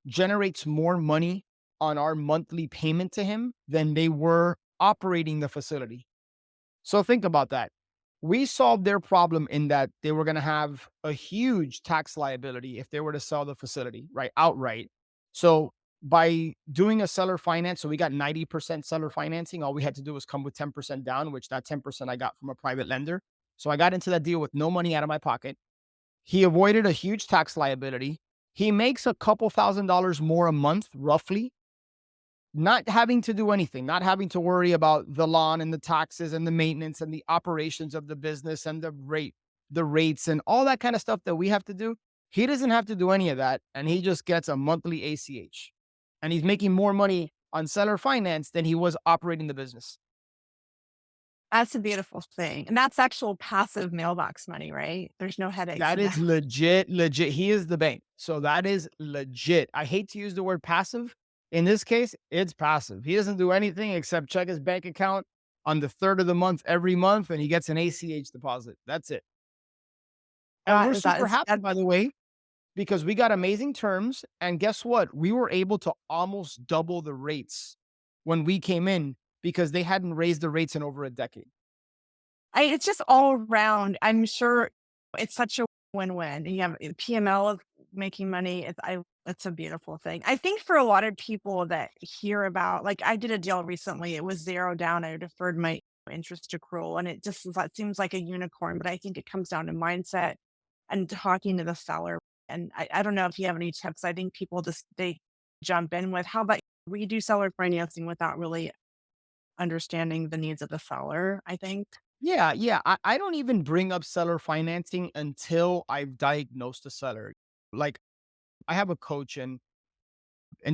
generates more money on our monthly payment to him than they were operating the facility. So think about that. We solved their problem in that they were going to have a huge tax liability if they were to sell the facility, right? Outright. So by doing a seller finance, so we got 90% seller financing. All we had to do was come with 10% down, which that 10% I got from a private lender. So I got into that deal with no money out of my pocket. He avoided a huge tax liability. He makes a couple $1,000s more a month, roughly, not having to do anything, not having to worry about the lawn and the taxes and the maintenance and the operations of the business and the rates and all that kind of stuff that we have to do. He doesn't have to do any of that. And he just gets a monthly ACH. And he's making more money on seller finance than he was operating the business. that's a beautiful thing. And that's actual passive mailbox money, right? There's no headaches That in is that. legit, legit. He is the bank. So that is legit. I hate to use the word passive. In this case, it's passive. He doesn't do anything except check his bank account on the third of the month every month and he gets an ACH deposit. That's it. And we're super happy, That by the way. because we got amazing terms. And guess what? We were able to almost double the rates when we came in because they hadn't raised the rates in over a decade. It's just all around. I'm sure it's such a win-win. You have PML of making money. It's a beautiful thing. I think for a lot of people that hear about, like I did a deal recently, it was 0 down. I deferred my interest accrual and that seems like a unicorn, but I think it comes down to mindset and talking to the seller. And I don't know if you have any tips. I think people just they jump in with how about we do seller financing without really understanding the needs of the seller, I think. Yeah, yeah. I don't even bring up seller financing until I've diagnosed the seller. Like I have a coach in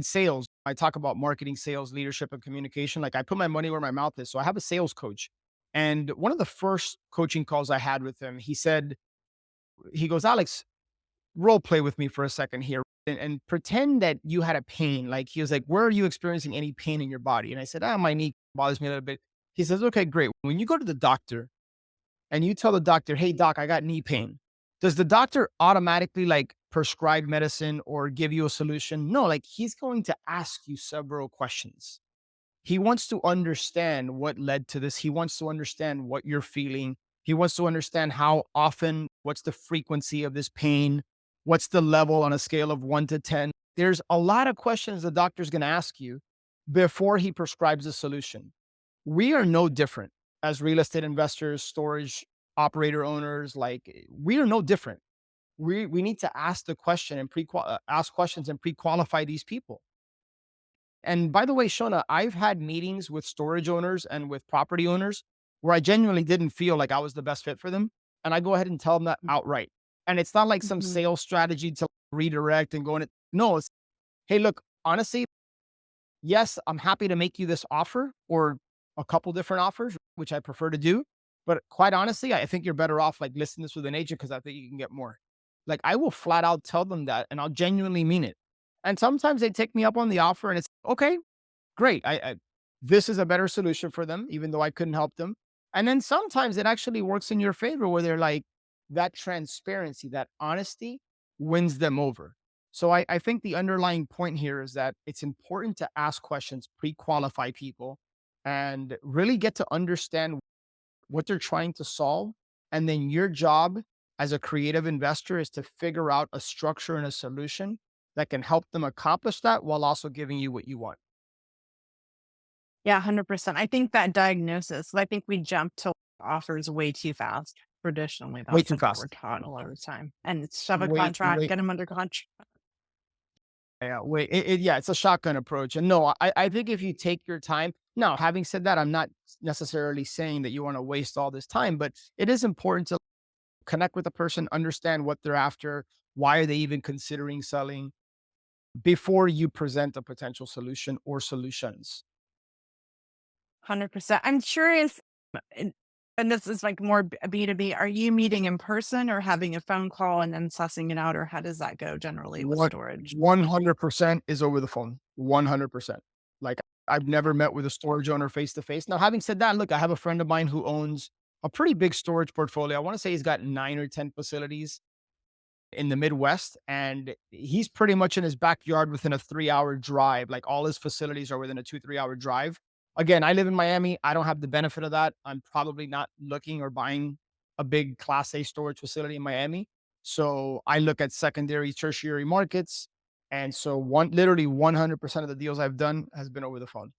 sales. I talk about marketing, sales, leadership, and communication. Like I put my money where my mouth is. So I have a sales coach. And one of the first coaching calls I had with him, he goes, Alex, role play with me for a second here and pretend that you had a pain. Like he was like, where are you experiencing any pain in your body? And I said, my knee bothers me a little bit. He says, okay, great. When you go to the doctor and you tell the doctor, hey, doc, I got knee pain, does the doctor automatically like prescribe medicine or give you a solution? No, like he's going to ask you several questions. He wants to understand what led to this. He wants to understand what you're feeling. He wants to understand how often, what's the frequency of this pain, what's the level on a scale of 1 to 10. There's a lot of questions the doctor's going to ask you before he prescribes a solution. We are no different as real estate investors, storage operator owners. Like we are no different. We need to ask the question and ask questions and pre-qualify these people. And by the way, Shona, I've had meetings with storage owners and with property owners where I genuinely didn't feel like I was the best fit for them. And I go ahead and tell them that outright. And it's not like some Mhm. sales strategy to redirect and go in it. No, it's, hey, look, honestly, yes, I'm happy to make you this offer or a couple different offers, which I prefer to do. But quite honestly, I think you're better off like listing this with an agent because I think you can get more. Like I will flat out tell them that and I'll genuinely mean it. And sometimes they take me up on the offer and it's okay, great. This is a better solution for them, even though I couldn't help them. And then sometimes it actually works in your favor where they're like, that transparency, that honesty wins them over. So I think the underlying point here is that it's important to ask questions, pre-qualify people, and really get to understand what they're trying to solve. And then your job as a creative investor is to figure out a structure and a solution that can help them accomplish that while also giving you what you want. Yeah, 100%. I think that diagnosis, I think we jump to offers way too fast. Traditionally, Way that's too like what we're fast. taught a lot of the time. And it's shove a Wait, contract, wait. get them under contract. Yeah, wait. Yeah, it's a shotgun approach. And no, I think if you take your time. Now, having said that, I'm not necessarily saying that you want to waste all this time, but it is important to connect with the person, understand what they're after, why are they even considering selling before you present a potential solution or solutions. 100%. I'm curious, and and this is like more B2B. Are you meeting in person or having a phone call and then sussing it out, or how does that go generally with What storage? 100% is over the phone. 100%. Like I've never met with a storage owner face to face. Now, having said that, look, I have a friend of mine who owns a pretty big storage portfolio. I want to say he's got 9 or 10 facilities in the Midwest, and he's pretty much in his backyard within a 3 hour drive. Like all his facilities are within a 2, 3 hour drive. Again, I live in Miami. I don't have the benefit of that. I'm probably not looking or buying a big class A storage facility in Miami. So I look at secondary, tertiary markets. And so literally 100% of the deals I've done has been over the phone.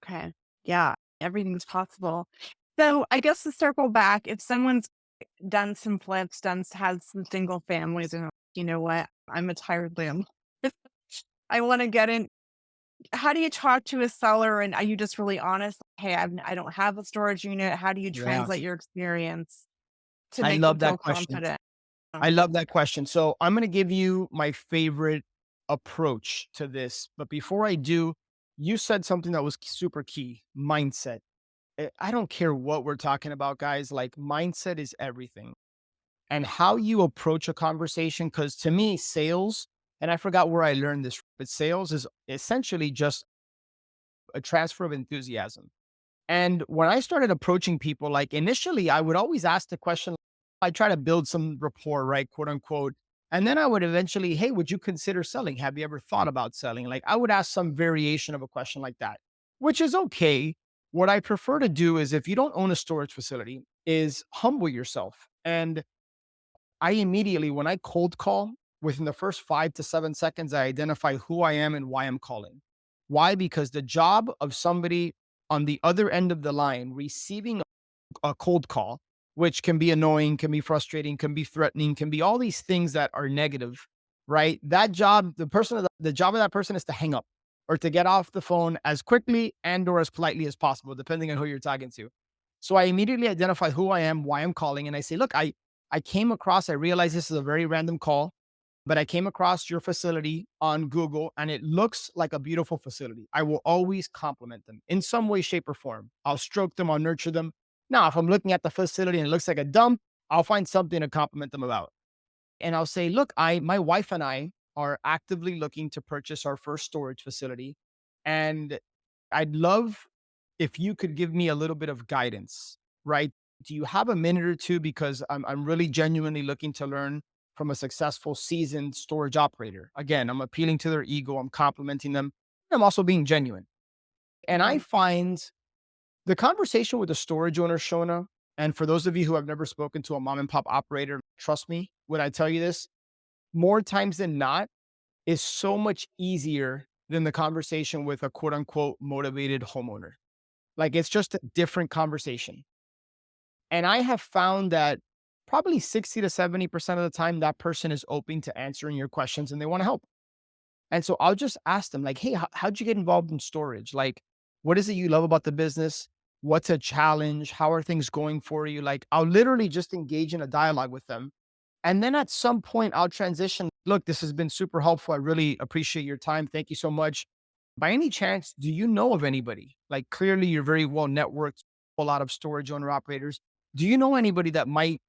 Okay. Yeah, everything's possible. So I guess to circle back, if someone's done some flips, has some single families, and you know what, I'm a tired limb. I want to get in. How do you talk to a seller, and are you just really honest? Hey, I don't have a storage unit. How do you Yeah. translate your experience to I make them love feel that question. confident? I love that question. So I'm going to give you my favorite approach to this. But before I do, you said something that was super key, mindset. I don't care what we're talking about, guys. Like mindset is everything. And how you approach a conversation. Because to me, sales, and I forgot where I learned this, but sales is essentially just a transfer of enthusiasm. And when I started approaching people, like initially, I would always ask the question, I try to build some rapport, right? Quote unquote. And then I would eventually, hey, would you consider selling? Have you ever thought about selling? Like I would ask some variation of a question like that, which is okay. What I prefer to do is if you don't own a storage facility, is humble yourself. And I immediately, when I cold call, within the first 5 to 7 seconds, I identify who I am and why I'm calling. Why? Because the job of somebody on the other end of the line receiving a cold call, which can be annoying, can be frustrating, can be threatening, can be all these things that are negative, right? That job, the job of that person is to hang up or to get off the phone as quickly and or as politely as possible, depending on who you're talking to. So I immediately identify who I am, why I'm calling, and I say, look, I came across, I realize this is a very random call, but I came across your facility on Google and it looks like a beautiful facility. I will always compliment them in some way, shape, or form. I'll stroke them, I'll nurture them. Now, if I'm looking at the facility and it looks like a dump, I'll find something to compliment them about. And I'll say, look, my wife and I are actively looking to purchase our first storage facility. And I'd love if you could give me a little bit of guidance, right? Do you have a minute or two? Because I'm really genuinely looking to learn from a successful, seasoned storage operator. Again, I'm appealing to their ego, I'm complimenting them. I'm also being genuine. And I Right. find the conversation with the storage owner, Shona, and for those of you who have never spoken to a mom and pop operator, trust me when I tell you this, more times than not, is so much easier than the conversation with a quote unquote motivated homeowner. Like it's just a different conversation. And I have found that probably 60 to 70% of the time, that person is open to answering your questions and they want to help. And so I'll just ask them, like, hey, how'd you get involved in storage? Like, what is it you love about the business? What's a challenge? How are things going for you? Like, I'll literally just engage in a dialogue with them. And then at some point, I'll transition. Look, this has been super helpful. I really appreciate your time. Thank you so much. By any chance, do you know of anybody? Like, clearly, you're very well networked, a lot of storage owner operators. Do you know anybody that might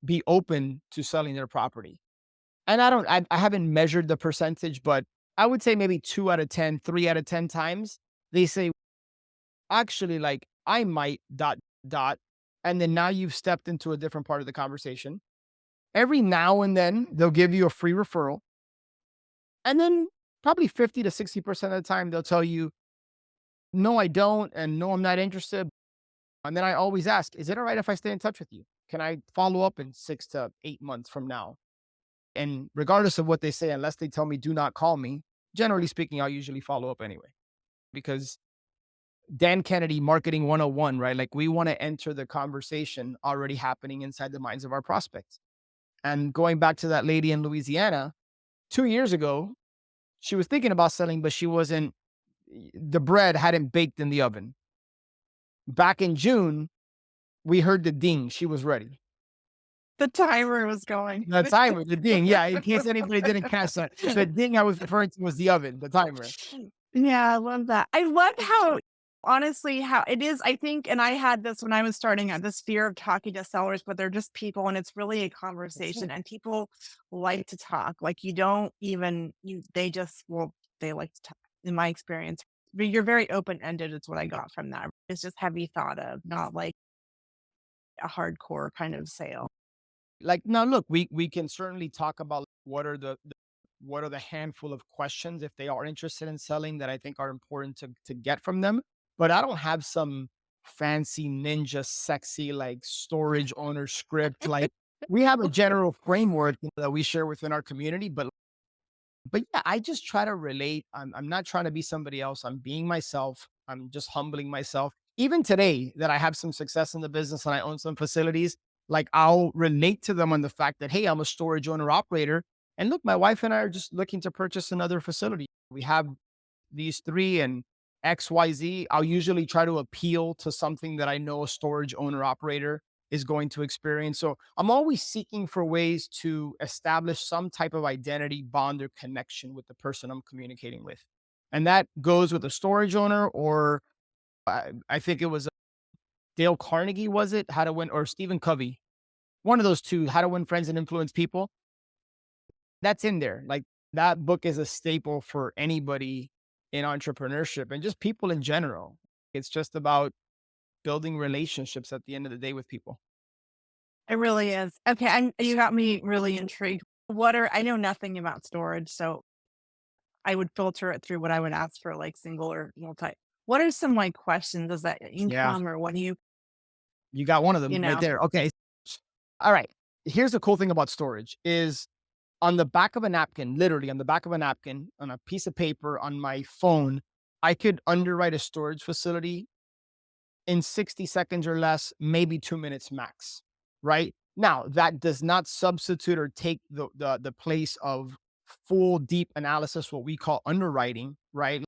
be open to selling their property? And I haven't measured the percentage, but I would say maybe 2 out of 10, 3 out of 10 times, they say, "Actually, like, I might dot, dot," and then now you've stepped into a different part of the conversation. Every now and then, they'll give you a free referral, and then probably 50 to 60% of the time, they'll tell you, "No, I don't," and, "No, I'm not interested." And then I always ask, "Is it alright if I stay in touch with you? Can I follow up in 6 to 8 months from now?" And regardless of what they say, unless they tell me do not call me, generally speaking, I'll usually follow up anyway. Because Dan Kennedy, Marketing 101, right? Like we want to enter the conversation already happening inside the minds of our prospects. And going back to that lady in Louisiana, 2 years ago, she was thinking about selling, but she wasn't, the bread hadn't baked in the oven. Back in June, we heard the ding. She was ready. The timer was going. The timer, the ding. Yeah, in case anybody didn't catch that, the ding I was referring to was the oven, the timer. Yeah, I love that. I love how honestly, how it is, I think, and I had this when I was starting out, this fear of talking to sellers, but they're just people and it's really a That's conversation it. and people like to talk. Like you don't even they just well, they like to talk in my experience. But you're very open-ended is what I got from that. It's just heavy thought of, not like a hardcore kind of sale. Like now, look, we can certainly talk about what are the handful of questions if they are interested in selling that I think are important to get from them. But I don't have some fancy ninja sexy like storage owner script. Like we have a general framework that we share within our community, but yeah, I just try to relate. I'm not trying to be somebody else. I'm being myself. I'm just humbling myself. Even today that I have some success in the business and I own some facilities, like I'll relate to them on the fact that, hey, I'm a storage owner operator. And look, my wife and I are just looking to purchase another facility. We have these three and XYZ. I'll usually try to appeal to something that I know a storage owner operator is going to experience. So I'm always seeking for ways to establish some type of identity, bond, or connection with the person I'm communicating with. And that goes with a storage owner, or I think it was Dale Carnegie, was it? How to Win, or Stephen Covey. One of those two, How to Win Friends and Influence People. That's in there. Like that book is a staple for anybody in entrepreneurship and just people in general. It's just about building relationships at the end of the day with people. It really is. Okay, you got me really intrigued. What are I know nothing about storage, so I would filter it through what I would ask for, like, single or multi. What are some, like, questions? Is that Yeah, income or what do you got one of you them right know? there. Okay. All right. Here's the cool thing about storage is on the back of a napkin, literally on the back of a napkin, on a piece of paper, on my phone, I could underwrite a storage facility in 60 seconds or less, maybe 2 minutes max. Right now, that does not substitute or take the place of full deep analysis, what we call underwriting. Right.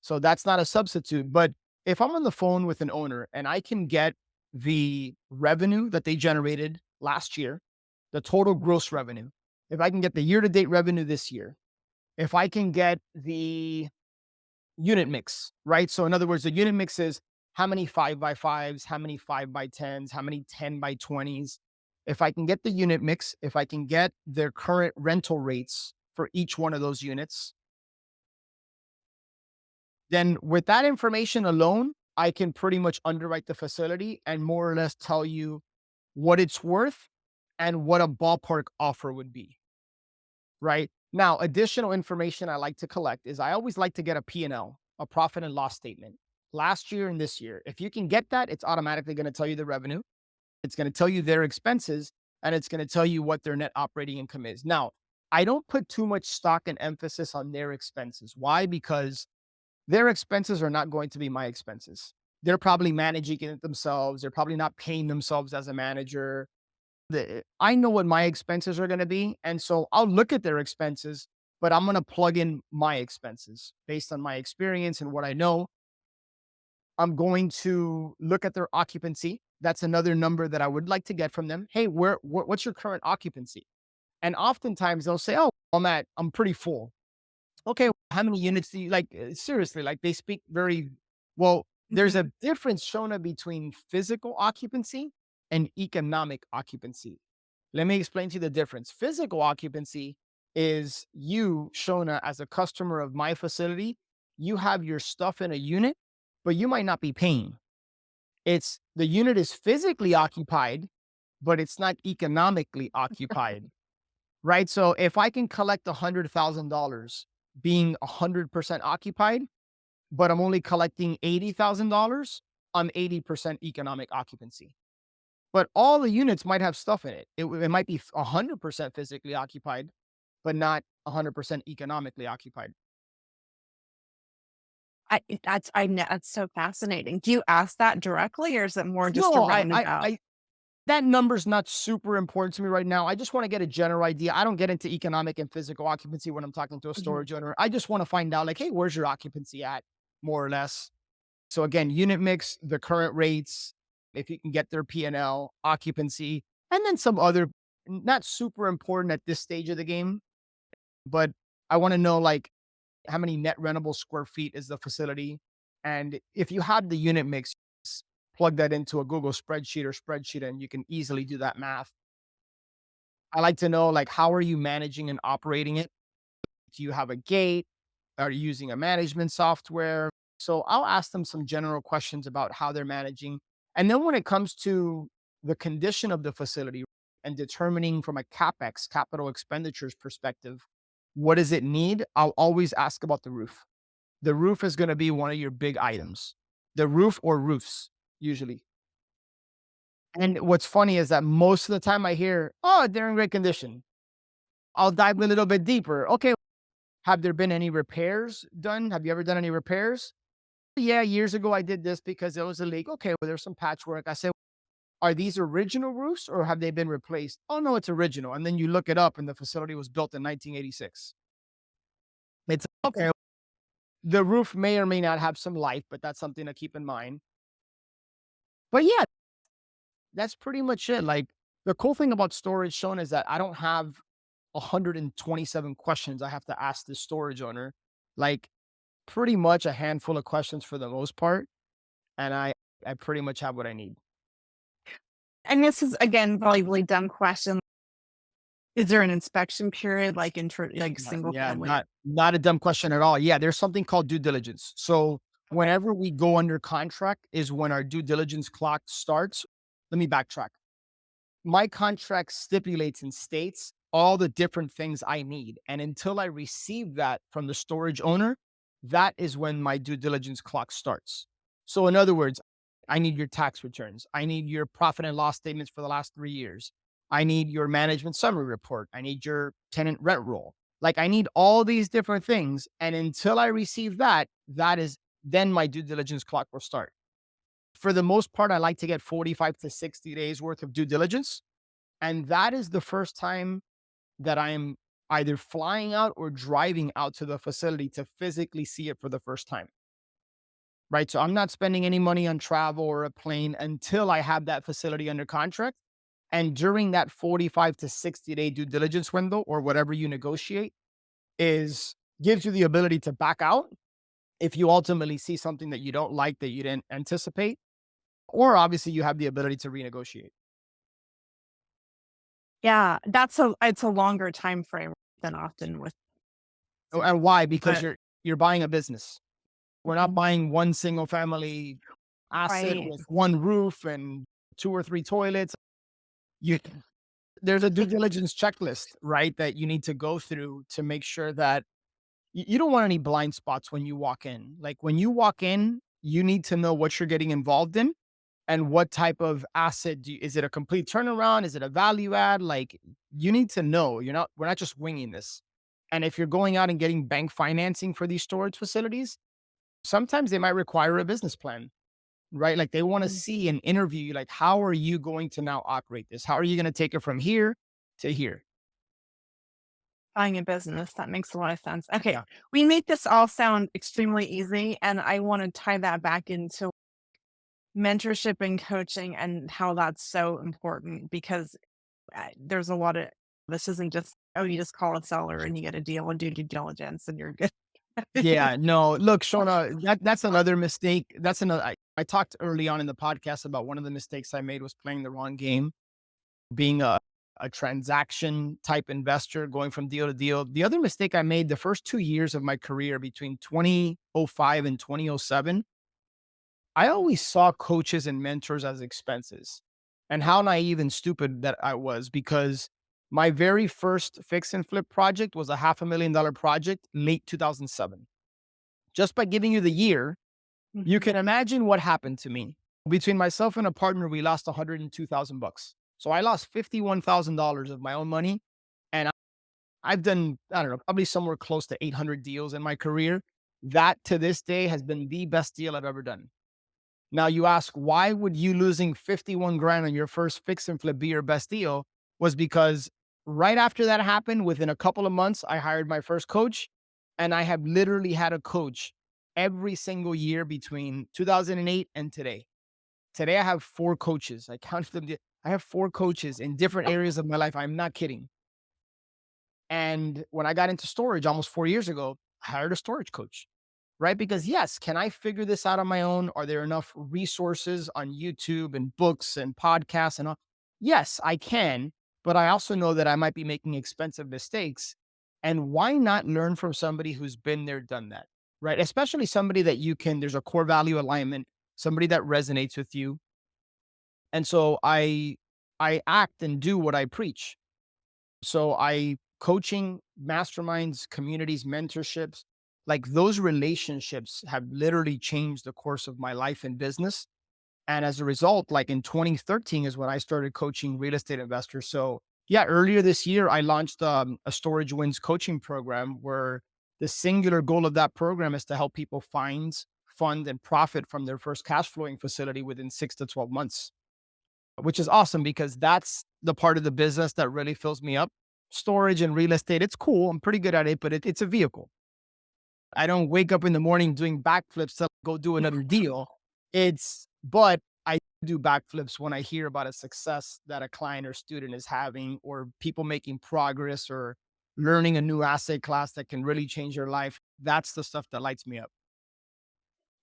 So that's not a substitute. But if I'm on the phone with an owner and I can get the revenue that they generated last year, the total gross revenue, if I can get the year to date revenue this year, if I can get the unit mix, right? So, in other words, the unit mix is how many 5x5s, how many 5x10s, how many 10x20s. If I can get the unit mix, if I can get their current rental rates for each one of those units, then with that information alone, I can pretty much underwrite the facility and more or less tell you what it's worth and what a ballpark offer would be, right? Now, additional information I like to collect is I always like to get a P&L, a profit and loss statement, last year and this year. If you can get that, it's automatically going to tell you the revenue, it's going to tell you their expenses, and it's going to tell you what their net operating income is. Now, I don't put too much stock and emphasis on their expenses. Why? Because their expenses are not going to be my expenses. They're probably managing it themselves. They're probably not paying themselves as a manager. I know what my expenses are going to be. And so I'll look at their expenses, but I'm going to plug in my expenses based on my experience and what I know. I'm going to look at their occupancy. That's another number that I would like to get from them. Hey, what's your current occupancy? And oftentimes they'll say, oh, I'm pretty full. Okay, how many units do you like? Seriously, like they speak very well. There's Mhm. a difference, Shona, between physical occupancy and economic occupancy. Let me explain to you the difference. Physical occupancy is you, Shona, as a customer of my facility, you have your stuff in a unit, but you might not be paying. It's the unit is physically occupied, but it's not economically occupied. Right? So if I can collect $100,000 being 100% occupied, but I'm only collecting $80,000, I'm 80% economic occupancy. But all the units might have stuff in it. It might be 100% physically occupied, but not 100% economically occupied. That's so fascinating. Do you ask that directly or is it more just a No, roundabout? that number's not super important to me right now. I just want to get a general idea. I don't get into economic and physical occupancy when I'm talking to a Mhm. storage owner. I just want to find out, like, hey, where's your occupancy at, more or less. So again, unit mix, the current rates, if you can get their P&L, occupancy, and then some other not super important at this stage of the game, but I want to know like how many net rentable square feet is the facility. And if you have the unit mix, plug that into a Google spreadsheet and you can easily do that math. I like to know like how are you managing and operating it? Do you have a gate? Are you using a management software? So I'll ask them some general questions about how they're managing. And then when it comes to the condition of the facility and determining from a CapEx, capital expenditures perspective, what does it need? I'll always ask about the roof. The roof is going to be one of your big items. The roof or roofs, usually. And what's funny is that most of the time I hear, oh, they're in great condition. I'll dive a little bit deeper. Okay, have there been any repairs done? Have you ever done any repairs? Yeah, years ago I did this because there was a leak. Okay, well, there's some patchwork. I said, are these original roofs or have they been replaced? Oh, no, it's original. And then you look it up and the facility was built in 1986. It's okay. The roof may or may not have some life, but that's something to keep in mind. But yeah, that's pretty much it. Like the cool thing about storage, Sean, is that I don't have 127 questions I have to ask the storage owner. Like pretty much a handful of questions for the most part. And I pretty much have what I need. And this is again probably a really dumb question. Is there an inspection period like single Yeah, family? not a dumb question at all. Yeah, there's something called due diligence. So Okay. whenever we go under contract is when our due diligence clock starts. Let me backtrack. My contract stipulates and states all the different things I need. And until I receive that from the storage owner, that is when my due diligence clock starts. So, in other words, I need your tax returns. I need your profit and loss statements for the last 3 years. I need your management summary report. I need your tenant rent roll. Like, I need all these different things. And until I receive that, that is then my due diligence clock will start. For the most part, I like to get 45 to 60 days worth of due diligence. And that is the first time that I am either flying out or driving out to the facility to physically see it for the first time. Right. So I'm not spending any money on travel or a plane until I have that facility under contract. And during that 45 to 60-day due diligence window or whatever you negotiate is gives you the ability to back out if you ultimately see something that you don't like that you didn't anticipate, or obviously you have the ability to renegotiate. Yeah, it's a longer time frame than often with Oh, and why? Because but you're buying a business. We're not Mhm. buying one single family asset Right. with one roof and two or three toilets. You there's a due diligence checklist, right, that you need to go through to make sure that you don't want any blind spots when you walk in. Like when you walk in, you need to know what you're getting involved in and what type of asset is it a complete turnaround? Is it a value add? Like you need to know. We're not just winging this. And if you're going out and getting bank financing for these storage facilities, sometimes they might require a business plan, right? Like they want to Mm. see and interview you, like, how are you going to now operate this? How are you going to take it from here to here? Buying a business, that makes a lot of sense. Okay, Yeah. we make this all sound extremely easy, and I wanna tie that back into mentorship and coaching and how that's so important because, there's a lot of this isn't just, "Oh, you just call a seller and you get a deal and do due diligence and you're good." Yeah. No, look, Shona, that's another mistake. That's another, I talked early on in the podcast about one of the mistakes I made was playing the wrong game, being a transaction type investor, going from deal to deal. The other mistake I made the first 2 years of my career between 2005 and 2007, I always saw coaches and mentors as expenses. And how naive and stupid that I was because my very first fix and flip project was a $500,000 project late 2007. Just by giving you the year, you Mhm. can imagine what happened to me. Between myself and a partner, we lost 102,000 bucks. So I lost $51,000 of my own money. And I've done, I don't know, probably somewhere close to 800 deals in my career. That to this day has been the best deal I've ever done. Now you ask, why would you losing 51 grand on your first fix and flip be your best deal? Was because right after that happened, within a couple of months, I hired my first coach and I have literally had a coach every single year between 2008 and today. Today I have four coaches. I counted them. I have four coaches in different areas of my life. I'm not kidding. And when I got into storage almost 4 years ago, I hired a storage coach, right? Because yes, can I figure this out on my own? Are there enough resources on YouTube and books and podcasts and all? Yes, I can, but I also know that I might be making expensive mistakes. And why not learn from somebody who's been there, done that, right? Especially somebody that there's a core value alignment, somebody that resonates with you. And so I act and do what I preach. So I coaching, masterminds, communities, mentorships, like those relationships have literally changed the course of my life and business. And as a result, like in 2013 is when I started coaching real estate investors. So yeah, earlier this year, I launched a Storage Wins coaching program where the singular goal of that program is to help people find, fund, and profit from their first cash flowing facility within 6 to 12 months, which is awesome because that's the part of the business that really fills me up. Storage and real estate, it's cool. I'm pretty good at it, but it's a vehicle. I don't wake up in the morning doing backflips to go do another deal. But I do backflips when I hear about a success that a client or student is having, or people making progress, or learning a new asset class that can really change your life. That's the stuff that lights me up.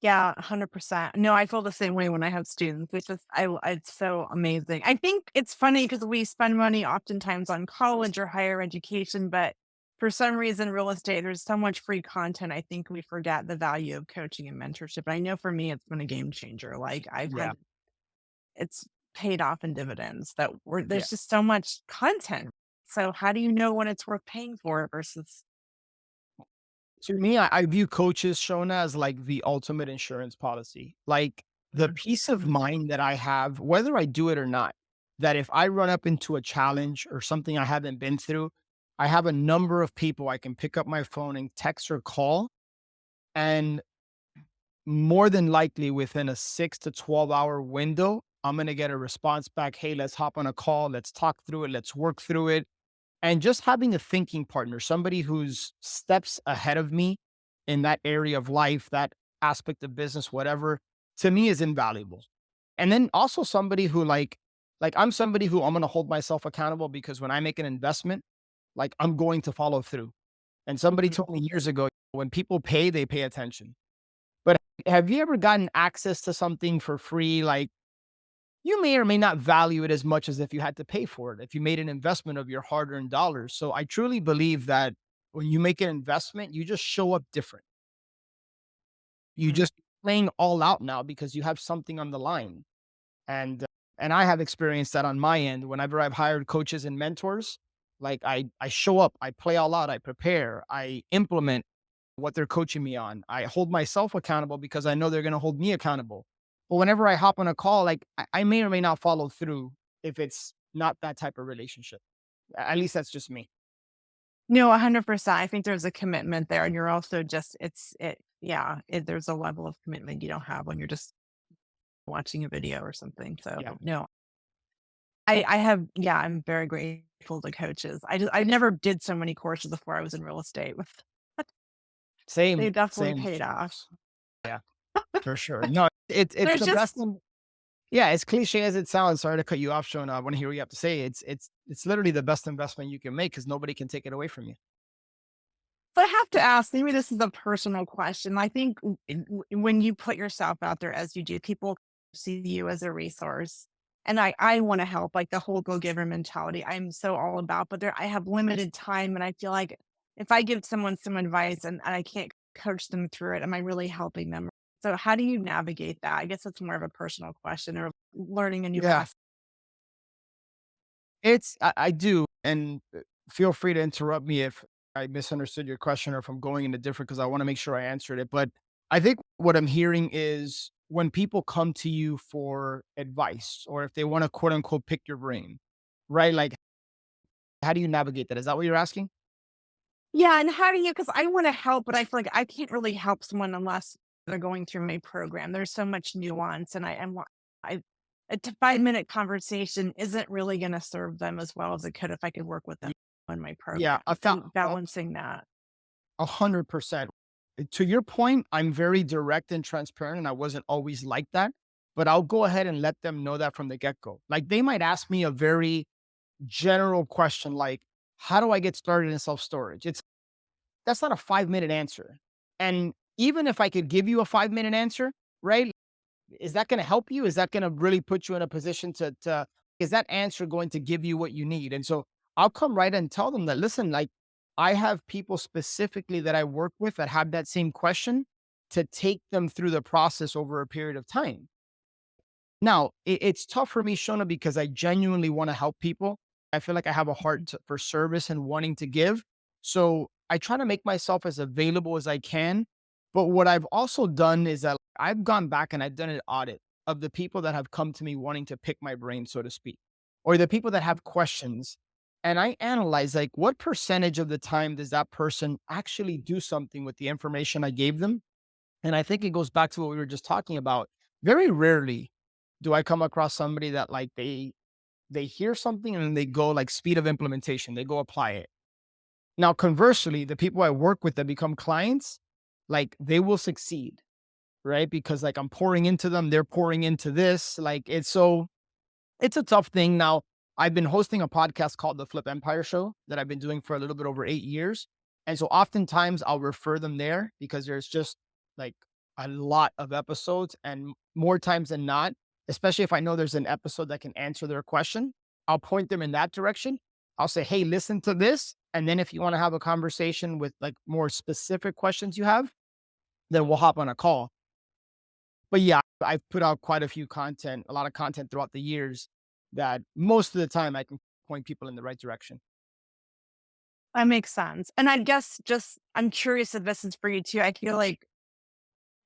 Yeah, 100%. No, I feel the same way when I have students. It's so amazing. I think it's funny because we spend money oftentimes on college or higher education, but for some reason, real estate, there's so much free content. I think we forget the value of coaching and mentorship. I know for me, it's been a game changer. Like Yeah. it's paid off in dividends that Yeah. there's just so much content. So how do you know when it's worth paying for it versus To me, I view coaches, Shona, as like the ultimate insurance policy. Like the Mm, peace of mhm, mind that I have, whether I do it or not, that if I run up into a challenge or something I haven't been through, I have a number of people I can pick up my phone and text or call. And more than likely within a 6 to 12 hour window, I'm going to get a response back. Hey, let's hop on a call. Let's talk through it. Let's work through it. And just having a thinking partner, somebody who's steps ahead of me in that area of life, that aspect of business, whatever, to me is invaluable. And then also somebody who like I'm somebody who I'm going to hold myself accountable because when I make an investment, like I'm going to follow through. And somebody mhm. told me years ago, when people pay, they pay attention. But have you ever gotten access to something for free? Like you may or may not value it as much as if you had to pay for it, if you made an investment of your hard earned dollars. So I truly believe that when you make an investment, you just show up different. You Mm. just playing all out now because you have something on the line. And and I have experienced that on my end. Whenever I've hired coaches and mentors, like I show up, I play all out, I prepare, I implement what they're coaching me on. I hold myself accountable because I know they're going to hold me accountable. But whenever I hop on a call, like I may or may not follow through if it's not that type of relationship. At least that's just me. No, 100%. I think there's a commitment there, and you're also just yeah, there's a level of commitment you don't have when you're just watching a video or something. So, Yeah. no, I have yeah, I'm very grateful to coaches. I never did so many courses before I was in real estate. They Same, definitely same. paid off. Yeah, for sure. No, it's There's the best. just Yeah, as cliche as it sounds, sorry to cut you off, Shona. I want to hear what you have to say. It's literally the best investment you can make because nobody can take it away from you. but I have to ask, maybe this is a personal question. I think when you put yourself out there as you do, people see you as a resource. And I want to help, like the whole go giver mentality. I'm so all about, but there I have limited time, and I feel like if I give someone some advice and I can't coach them through it, am I really helping them? So how do you navigate that? I guess it's more of a personal question or learning a new Yeah, path. I do, and feel free to interrupt me if I misunderstood your question or if I'm going into different because I want to make sure I answered it. But I think what I'm hearing is when people come to you for advice or if they want to quote unquote pick your brain, right? Like, how do you navigate that? Is that what you're asking? Yeah, and how do you? Because I wanna help, but I feel like I can't really help someone unless they're going through my program. There's so much nuance, and I want I a 5-minute conversation isn't really gonna serve them as well as it could if I could work with them in my Yeah, program. So a balancing that. 100%. To your point, I'm very direct and transparent, and I wasn't always like that. But I'll go ahead and let them know that from the get go. Like they might ask me a very general question, like, "How do I get started in self storage?" It's that's not a 5 minute answer. And even if I could give you a 5 minute answer, right? Is that going to help you? Is that going to really put you in a position is that answer going to give you what you need? And so I'll come right and tell them that, listen, like I have people specifically that I work with that have that same question to take them through the process over a period of time. Now, it's tough for me, Shona, because I genuinely want to help people. I feel like I have a heart for service and wanting to give. So I try to make myself as available as I can. But what I've also done is that I've gone back and I've done an audit of the people that have come to me wanting to pick my brain, so to speak, or the people that have questions. And I analyze like what percentage of the time does that person actually do something with the information I gave them? And I think it goes back to what we were just talking about. Very rarely do I come across somebody that like they hear something and then they go like speed of implementation, they go apply it. Now, conversely, the people I work with that become clients, like they will succeed, right? Because like I'm pouring into them, they're pouring into this. Like it's a tough thing. Now, I've been hosting a podcast called The Flip Empire Show that I've been doing for a little bit over 8 years. And so oftentimes I'll refer them there because there's just like a lot of episodes. And more times than not, especially if I know there's an episode that can answer their question, I'll point them in that direction. I'll say, hey, listen to this. And then if you want to have a conversation with like more specific questions you have, then we'll hop on a call. But yeah, I've put out quite a lot of content throughout the years that most of the time I can point people in the right direction. That makes sense. And I guess just I'm curious if this is for you too. I feel like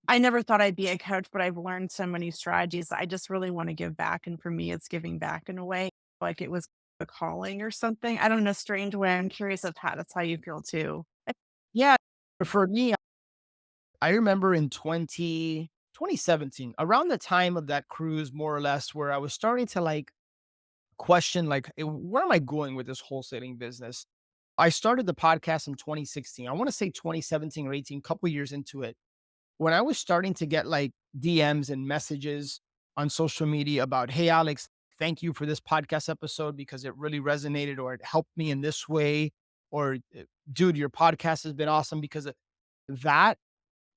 I never thought I'd be a coach, but I've learned so many strategies. I just really want to give back. And for me, it's giving back in a way, like it was a calling or something. I don't know, strange way. I'm curious if that's how you feel too. Yeah, for me, I remember in 2017, around the time of that cruise, more or less, where I was starting to like question, like, where am I going with this wholesaling business? I started the podcast in 2016. I want to say 2017 or 18, couple years into it. When I was starting to get like DMs and messages on social media about, hey, Alex, thank you for this podcast episode because it really resonated or it helped me in this way. Or, dude, your podcast has been awesome because of that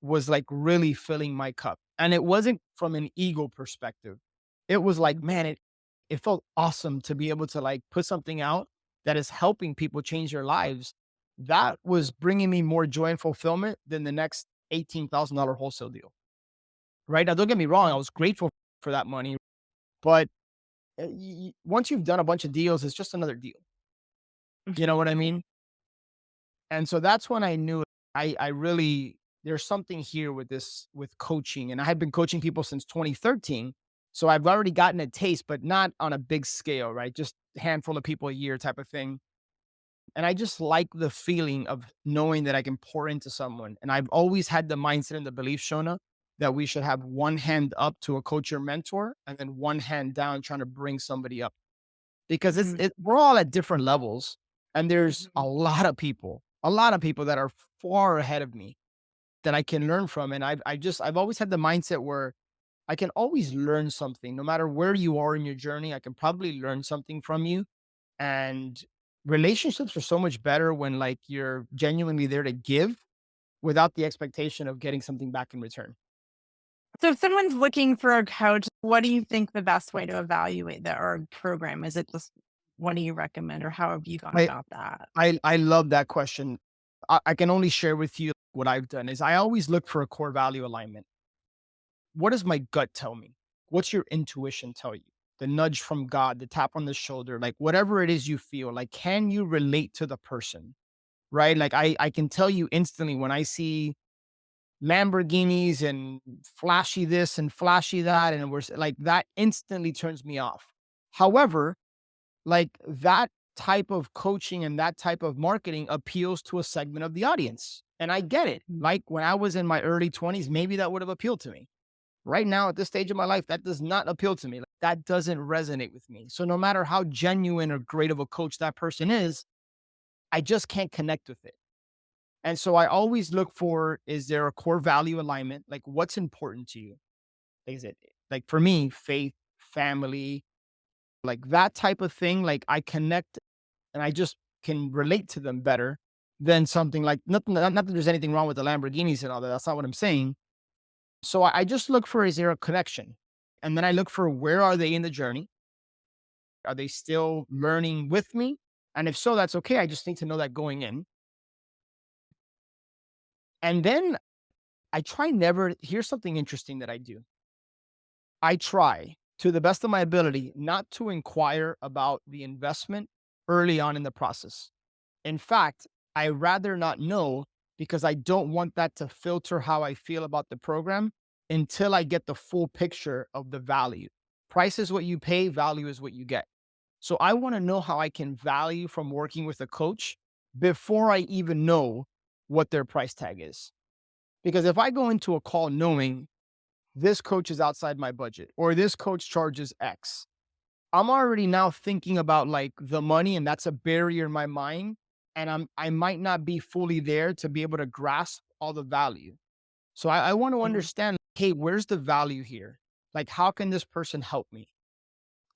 was like really filling my cup. And it wasn't from an ego perspective. It was like, man, it felt awesome to be able to like put something out that is helping people change their lives. That was bringing me more joy and fulfillment than the next $18,000 wholesale deal. Right? Now, don't get me wrong, I was grateful for that money, but once you've done a bunch of deals, it's just another deal. You know what I mean? And so that's when I knew I really there's something here with this with coaching. And I had been coaching people since 2013. So I've already gotten a taste, but not on a big scale, right? Just a handful of people a year type of thing. And I just like the feeling of knowing that I can pour into someone. And I've always had the mindset and the belief, Shona, that we should have one hand up to a coach or mentor and then one hand down trying to bring somebody up because Mhm. we're all at different levels and there's Mhm. a lot of people that are far ahead of me that I can learn from. And I've always had the mindset where I can always learn something no matter where you are in your journey. I can probably learn something from you. And relationships are so much better when like you're genuinely there to give without the expectation of getting something back in return. So if someone's looking for a coach, what do you think the best way to evaluate that or program? Is it just what do you recommend or how have you gone I about that? I love that question. I can only share with you what I've done is I always look for a core value alignment. What does my gut tell me? What's your intuition tell you? The nudge from God, the tap on the shoulder, like whatever it is you feel, like can you relate to the person? Right? Like I can tell you instantly when I see Lamborghinis and flashy this and flashy that, and like that instantly turns me off. However, like that type of coaching and that type of marketing appeals to a segment of the audience. And I get it. Mm. Like when I was in my early 20s, maybe that would have appealed to me. Right now, at this stage of my life, that does not appeal to me. Like, that doesn't resonate with me. So no matter how genuine or great of a coach that person is, I just can't connect with it. And so I always look for, is there a core value alignment? Like what's important to you? Like, is it like for me, faith, family, like that type of thing? Like I connect and I just can relate to them better than something like nothing. Not that there's anything wrong with the Lamborghinis and all that. That's not what I'm saying. So I just look for, is there a connection? And then I look for, where are they in the journey? Are they still learning with me? And if so, that's okay. I just need to know that going in. And then I try never, here's something interesting that I do. I try to the best of my ability not to inquire about the investment early on in the process. In fact, I rather not know because I don't want that to filter how I feel about the program until I get the full picture of the value. Price is what you pay, value is what you get. So I want to know how I can value from working with a coach before I even know what their price tag is. Because if I go into a call knowing this coach is outside my budget or this coach charges X, I'm already now thinking about like the money and that's a barrier in my mind. And I might not be fully there to be able to grasp all the value. So I want to Mhm. understand, hey, where's the value here? Like, how can this person help me?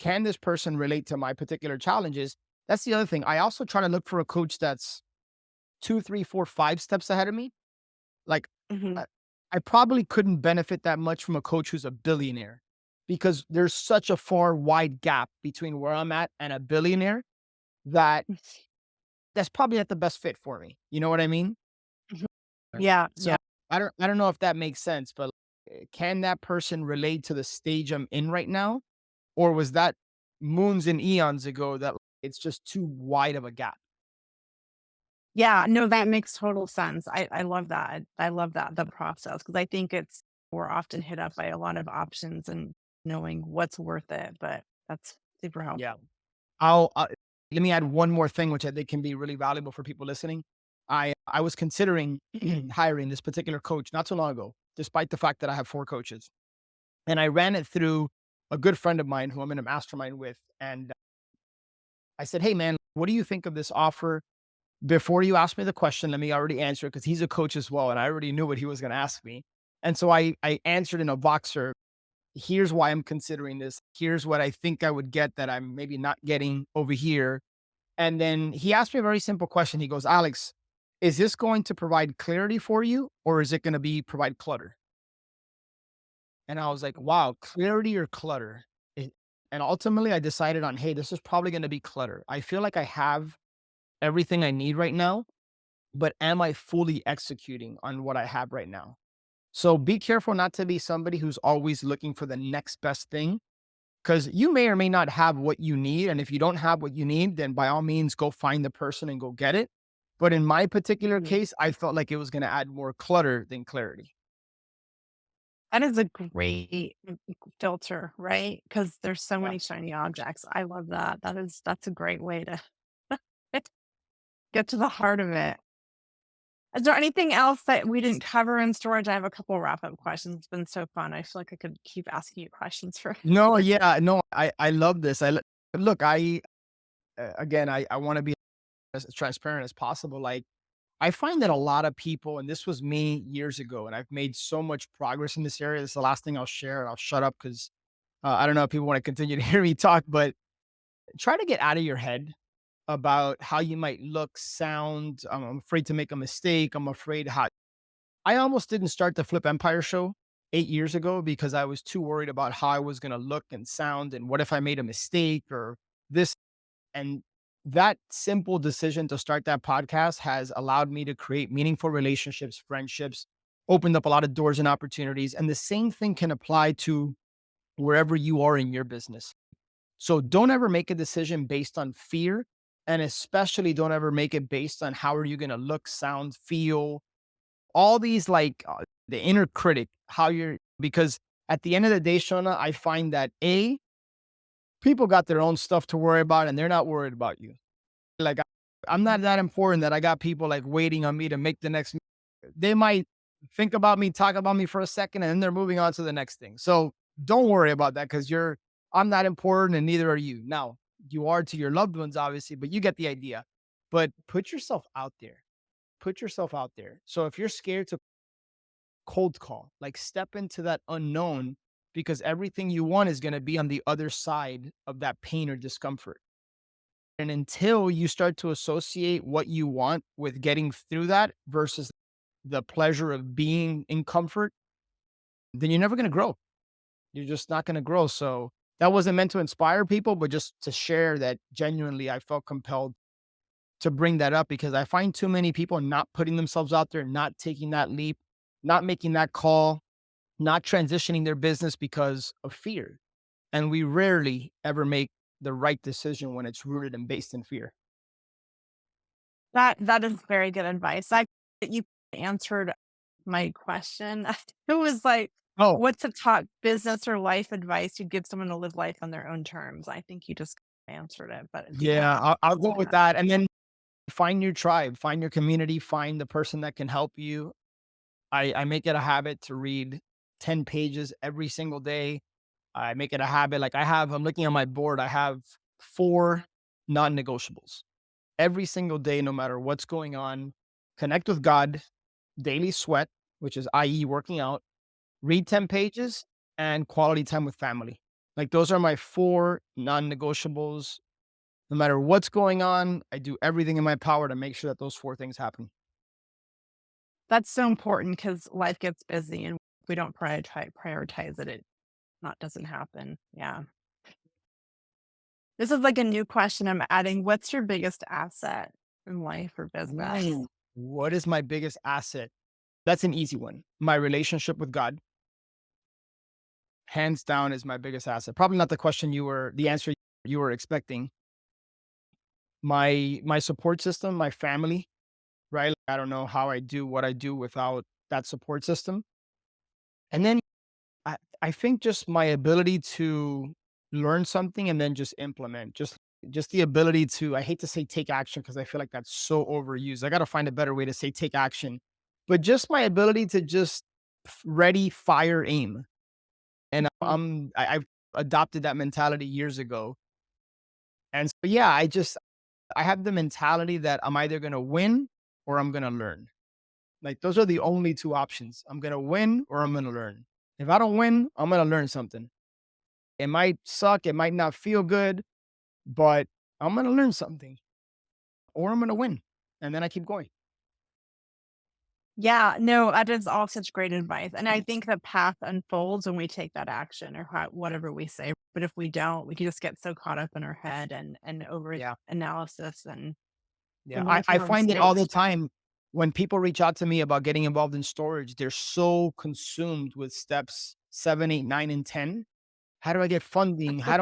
Can this person relate to my particular challenges? That's the other thing. I also try to look for a coach that's two, three, four, 5 steps ahead of me. Like, Mhm. I, I probably couldn't benefit that much from a coach who's a billionaire because there's such a far wide gap between where I'm at and a billionaire that that's probably not the best fit for me. You know what I mean? Mhm. Right. Yeah, So yeah. I don't know if that makes sense, but can that person relate to the stage I'm in right now? Or was that moons and eons ago that it's just too wide of a gap? Yeah, no, that makes total sense. I love that. I love that, the process, because I think we're often hit up by a lot of options and knowing what's worth it, but that's super Yeah. helpful. I'll let me add one more thing, which I think can be really valuable for people listening. I was considering hiring this particular coach not so long ago, despite the fact that I have 4 coaches. And I ran it through a good friend of mine who I'm in a mastermind with. And I said, "Hey, man, what do you think of this offer?" Before you ask me the question, let me already answer it because he's a coach as well. And I already knew what he was going to ask me. And so I answered in a Voxer, here's why I'm considering this. Here's what I think I would get that I'm maybe not getting over here. And then he asked me a very simple question. He goes, "Alex, is this going to provide clarity for you or is it going to be provide clutter?" And I was like, wow, clarity or clutter? It- and ultimately, I decided on, hey, this is probably going to be clutter. I feel like I have everything I need right now, but am I fully executing on what I have right now? So be careful not to be somebody who's always looking for the next best thing because you may or may not have what you need. And if you don't have what you need, then by all means, go find the person and go get it. But in my particular Mhm. case, I felt like it was going to add more clutter than clarity. That is a great filter, right? Because there's so Yeah. many shiny objects. I love that. That's a great way to get to the heart of it. Is there anything else that we didn't cover in storage? I have a couple wrap-up questions. It's been so fun. I feel like I could keep asking you questions for No, yeah, no, I love this. Look, again, I want to be as transparent as possible. Like, I find that a lot of people, and this was me years ago, and I've made so much progress in this area. This is the last thing I'll share. And I'll shut up because I don't know if people want to continue to hear me talk, but try to get out of your head about how you might look, sound. I'm afraid to make a mistake. I'm afraid how I almost didn't start the Flip Empire show 8 years ago because I was too worried about how I was going to look and sound. And what if I made a mistake or this? And that simple decision to start that podcast has allowed me to create meaningful relationships, friendships, opened up a lot of doors and opportunities. And the same thing can apply to wherever you are in your business. So don't ever make a decision based on fear. And especially don't ever make it based on how are you going to look, sound, feel, all these like the inner critic, how you're, because at the end of the day, Shona, I find that people got their own stuff to worry about and they're not worried about you. Like, I'm not that important that I got people like waiting on me to make the next. They might think about me, talk about me for a second, and then they're moving on to the next thing. So don't worry about that because I'm not important and neither are you. Now, you are to your loved ones, obviously, but you get the idea. But put yourself out there. Put yourself out there. So if you're scared to cold call, like step into that unknown because everything you want is going to be on the other side of that pain or discomfort. And until you start to associate what you want with getting through that versus the pleasure of being in comfort, then you're never going to grow. You're just not going to grow. So that wasn't meant to inspire people, but just to share that genuinely I felt compelled to bring that up because I find too many people not putting themselves out there, not taking that leap, not making that call, not transitioning their business because of fear. And we rarely ever make the right decision when it's rooted and based in fear. that is very good advice. You answered my question. It was like, Oh, what's a top business or life advice you'd give someone to live life on their own terms? I think you just answered it, but if you yeah, have, I'll go with yeah. that. And then find your tribe, find your community, find the person that can help you. I make it a habit to read 10 pages every single day. I make it a habit. Like I'm looking on my board, I have 4 non negotiables every single day, no matter what's going on. Connect with God, daily sweat, which is i.e., working out, read 10 pages, and quality time with family. Like those are my 4 non negotiables. No matter what's going on, I do everything in my power to make sure that those 4 things happen. That's so important because life gets busy and we don't prioritize it. It not doesn't happen. Yeah. This is like a new question I'm adding. What's your biggest asset in life or business? Ooh, what is my biggest asset? That's an easy one. My relationship with God, hands down, is my biggest asset. Probably not the answer you were expecting. My support system, my family. I don't know how I do what I do without that support system. And then I think just my ability to learn something and then just implement, just the ability to, I hate to say take action because I feel like that's so overused. I got to find a better way to say take action, but just my ability to just ready, fire, aim. And Mhm. I've adopted that mentality years ago. And so yeah, I have the mentality that I'm either going to win or I'm going to learn. Like those are the only two options. I'm going to win or I'm going to learn. If I don't win, I'm going to learn something. It might suck, it might not feel good, but I'm gonna learn something or I'm gonna win. And then I keep going. Yeah, no, that is all such great advice. And I think the path unfolds when we take that action or whatever we say. But if we don't, we can just get so caught up in our head and over Yeah. analysis and Yeah. learn I from our find it all mistakes. the time when people reach out to me about getting involved in storage, they're so consumed with steps 7, 8, 9, and 10. How do I get funding? How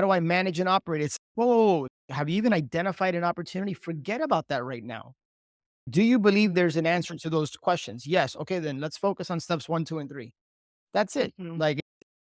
do I manage and operate? It's whoa. Have you even identified an opportunity? Forget about that right now. Do you believe there's an answer to those questions? Yes. Okay, then let's focus on steps 1, 2, and 3. That's it. Mhm. Like,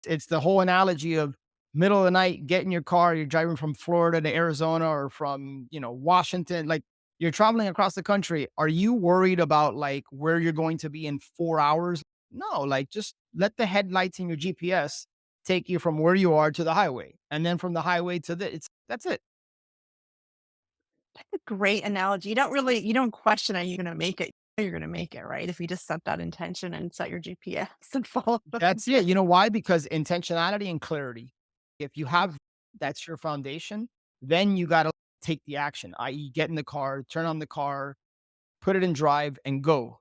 it's the whole analogy of middle of the night, get in your car, you're driving from Florida to Arizona or from, Washington, like you're traveling across the country. Are you worried about like where you're going to be in 4 hours? No, like just let the headlights in your GPS take you from where you are to the highway. And then from the highway to that's it. That's a great analogy. You don't question are you gonna make it. You're gonna make it, right? If you just set that intention and set your GPS and follow the That's it. You know why? Because intentionality and clarity. If you have that's your foundation, then you got to take the action, i.e., get in the car, turn on the car, put it in drive, and go.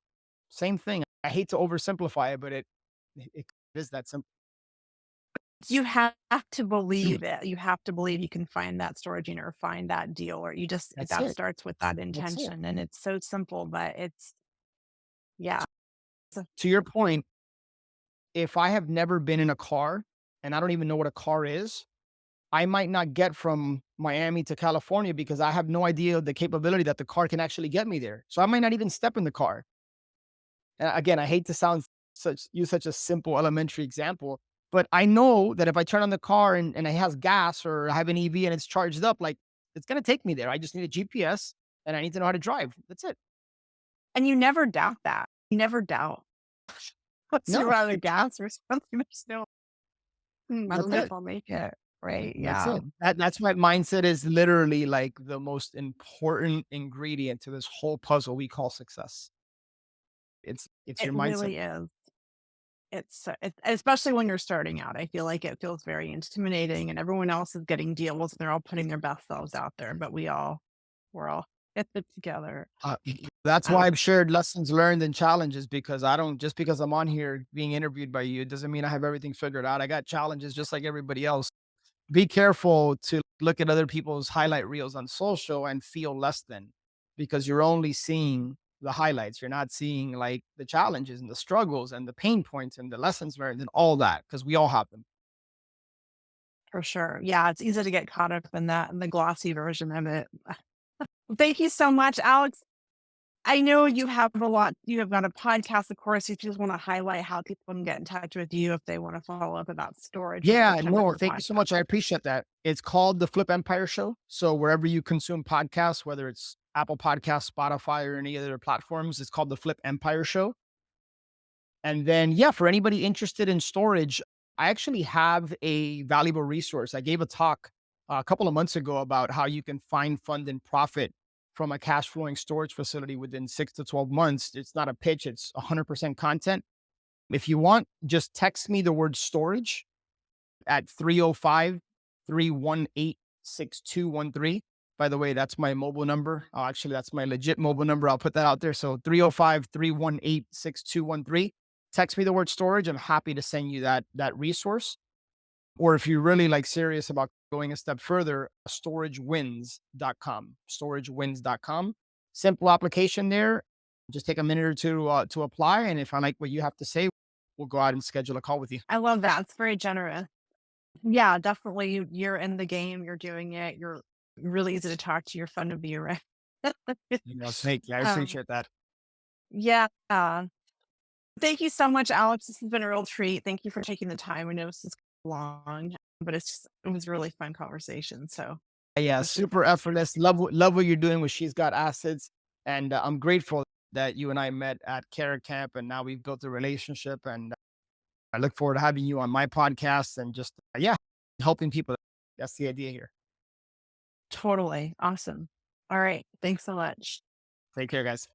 Same thing. I hate to oversimplify it, but it is that simple. you have to believe it. You have to believe you can find that storage unit or find that deal, or you just That's that it. starts with that That's it. intention. And it's so simple, but it's yeah. So To your point, if I have never been in a car and I don't even know what a car is, I might not get from Miami to California because I have no idea the capability that the car can actually get me there. So I might not even step in the car. And again, I hate to sound such a simple elementary example, but I know that if I turn on the car and it has gas or I have an EV and it's charged up, like it's gonna take me there. I just need a GPS and I need to know how to drive. That's it. and you never doubt that. You never doubt. Unless you No, run out of gas or something. There's no, I that's don't know it. if I'll make it. Right. That's Yeah. it. That's my mindset is literally like the most important ingredient to this whole puzzle we call success. It's It your mindset. really is. Especially when you're starting out. I feel like it feels very intimidating and everyone else is getting deals and they're all putting their best selves out there, but we're all in it together. Uh, that's Um, why I've shared lessons learned and challenges because I don't just because I'm on here being interviewed by you, it doesn't mean I have everything figured out. I got challenges just like everybody else. Be careful to look at other people's highlight reels on social and feel less than because you're only seeing the highlights. You're not seeing like the challenges and the struggles and the pain points and the lessons learned and all that because we all have them. for sure. Yeah, it's easy to get caught up in that in the glossy version of it. Thank you so much, Alex. I know you have got a podcast, of course, if you just want to highlight how people can get in touch with you if they want to follow up about storage, just Yeah, kind of no, your thank you so podcast. much. I appreciate that. It's called the Flip Empire Show. So wherever you consume podcasts, whether it's Apple Podcasts, Spotify, or any other platforms, it's called the Flip Empire Show. And then, yeah, for anybody interested in storage, I actually have a valuable resource. I gave a talk a couple of months ago about how you can find, fund, and profit from a cash flowing storage facility within 6 to 12 months. It's not a pitch, it's 100% content. If you want, just text me the word storage at 305-318-6213. By the way, that's my mobile number. Oh, actually, that's my legit mobile number. I'll put that out there. So 305-318-6213. Text me the word storage. I'm happy to send you that resource. Or if you're really like serious about going a step further, storagewins.com. Storagewins.com. Simple application there. Just take a minute or two to apply. And if I like what you have to say, we'll go out and schedule a call with you. I love that. It's very generous. Yeah, definitely. You're in the game. You're doing it. You're really easy to talk to. You're fun to be around. Thank you. I um, appreciate that. yeah. Thank you so much, Alex. This has been a real treat. Thank you for taking the time. I know this is long, but it was a really fun conversation. So Yeah, appreciate super effortless. Love what you're doing with She's Got Assets, and I'm grateful that you and I met at Carrot Camp, and now we've built a relationship. And I look forward to having you on my podcast and just yeah, helping people. That's the idea here. totally awesome. All right. Thanks so much. Take care, guys.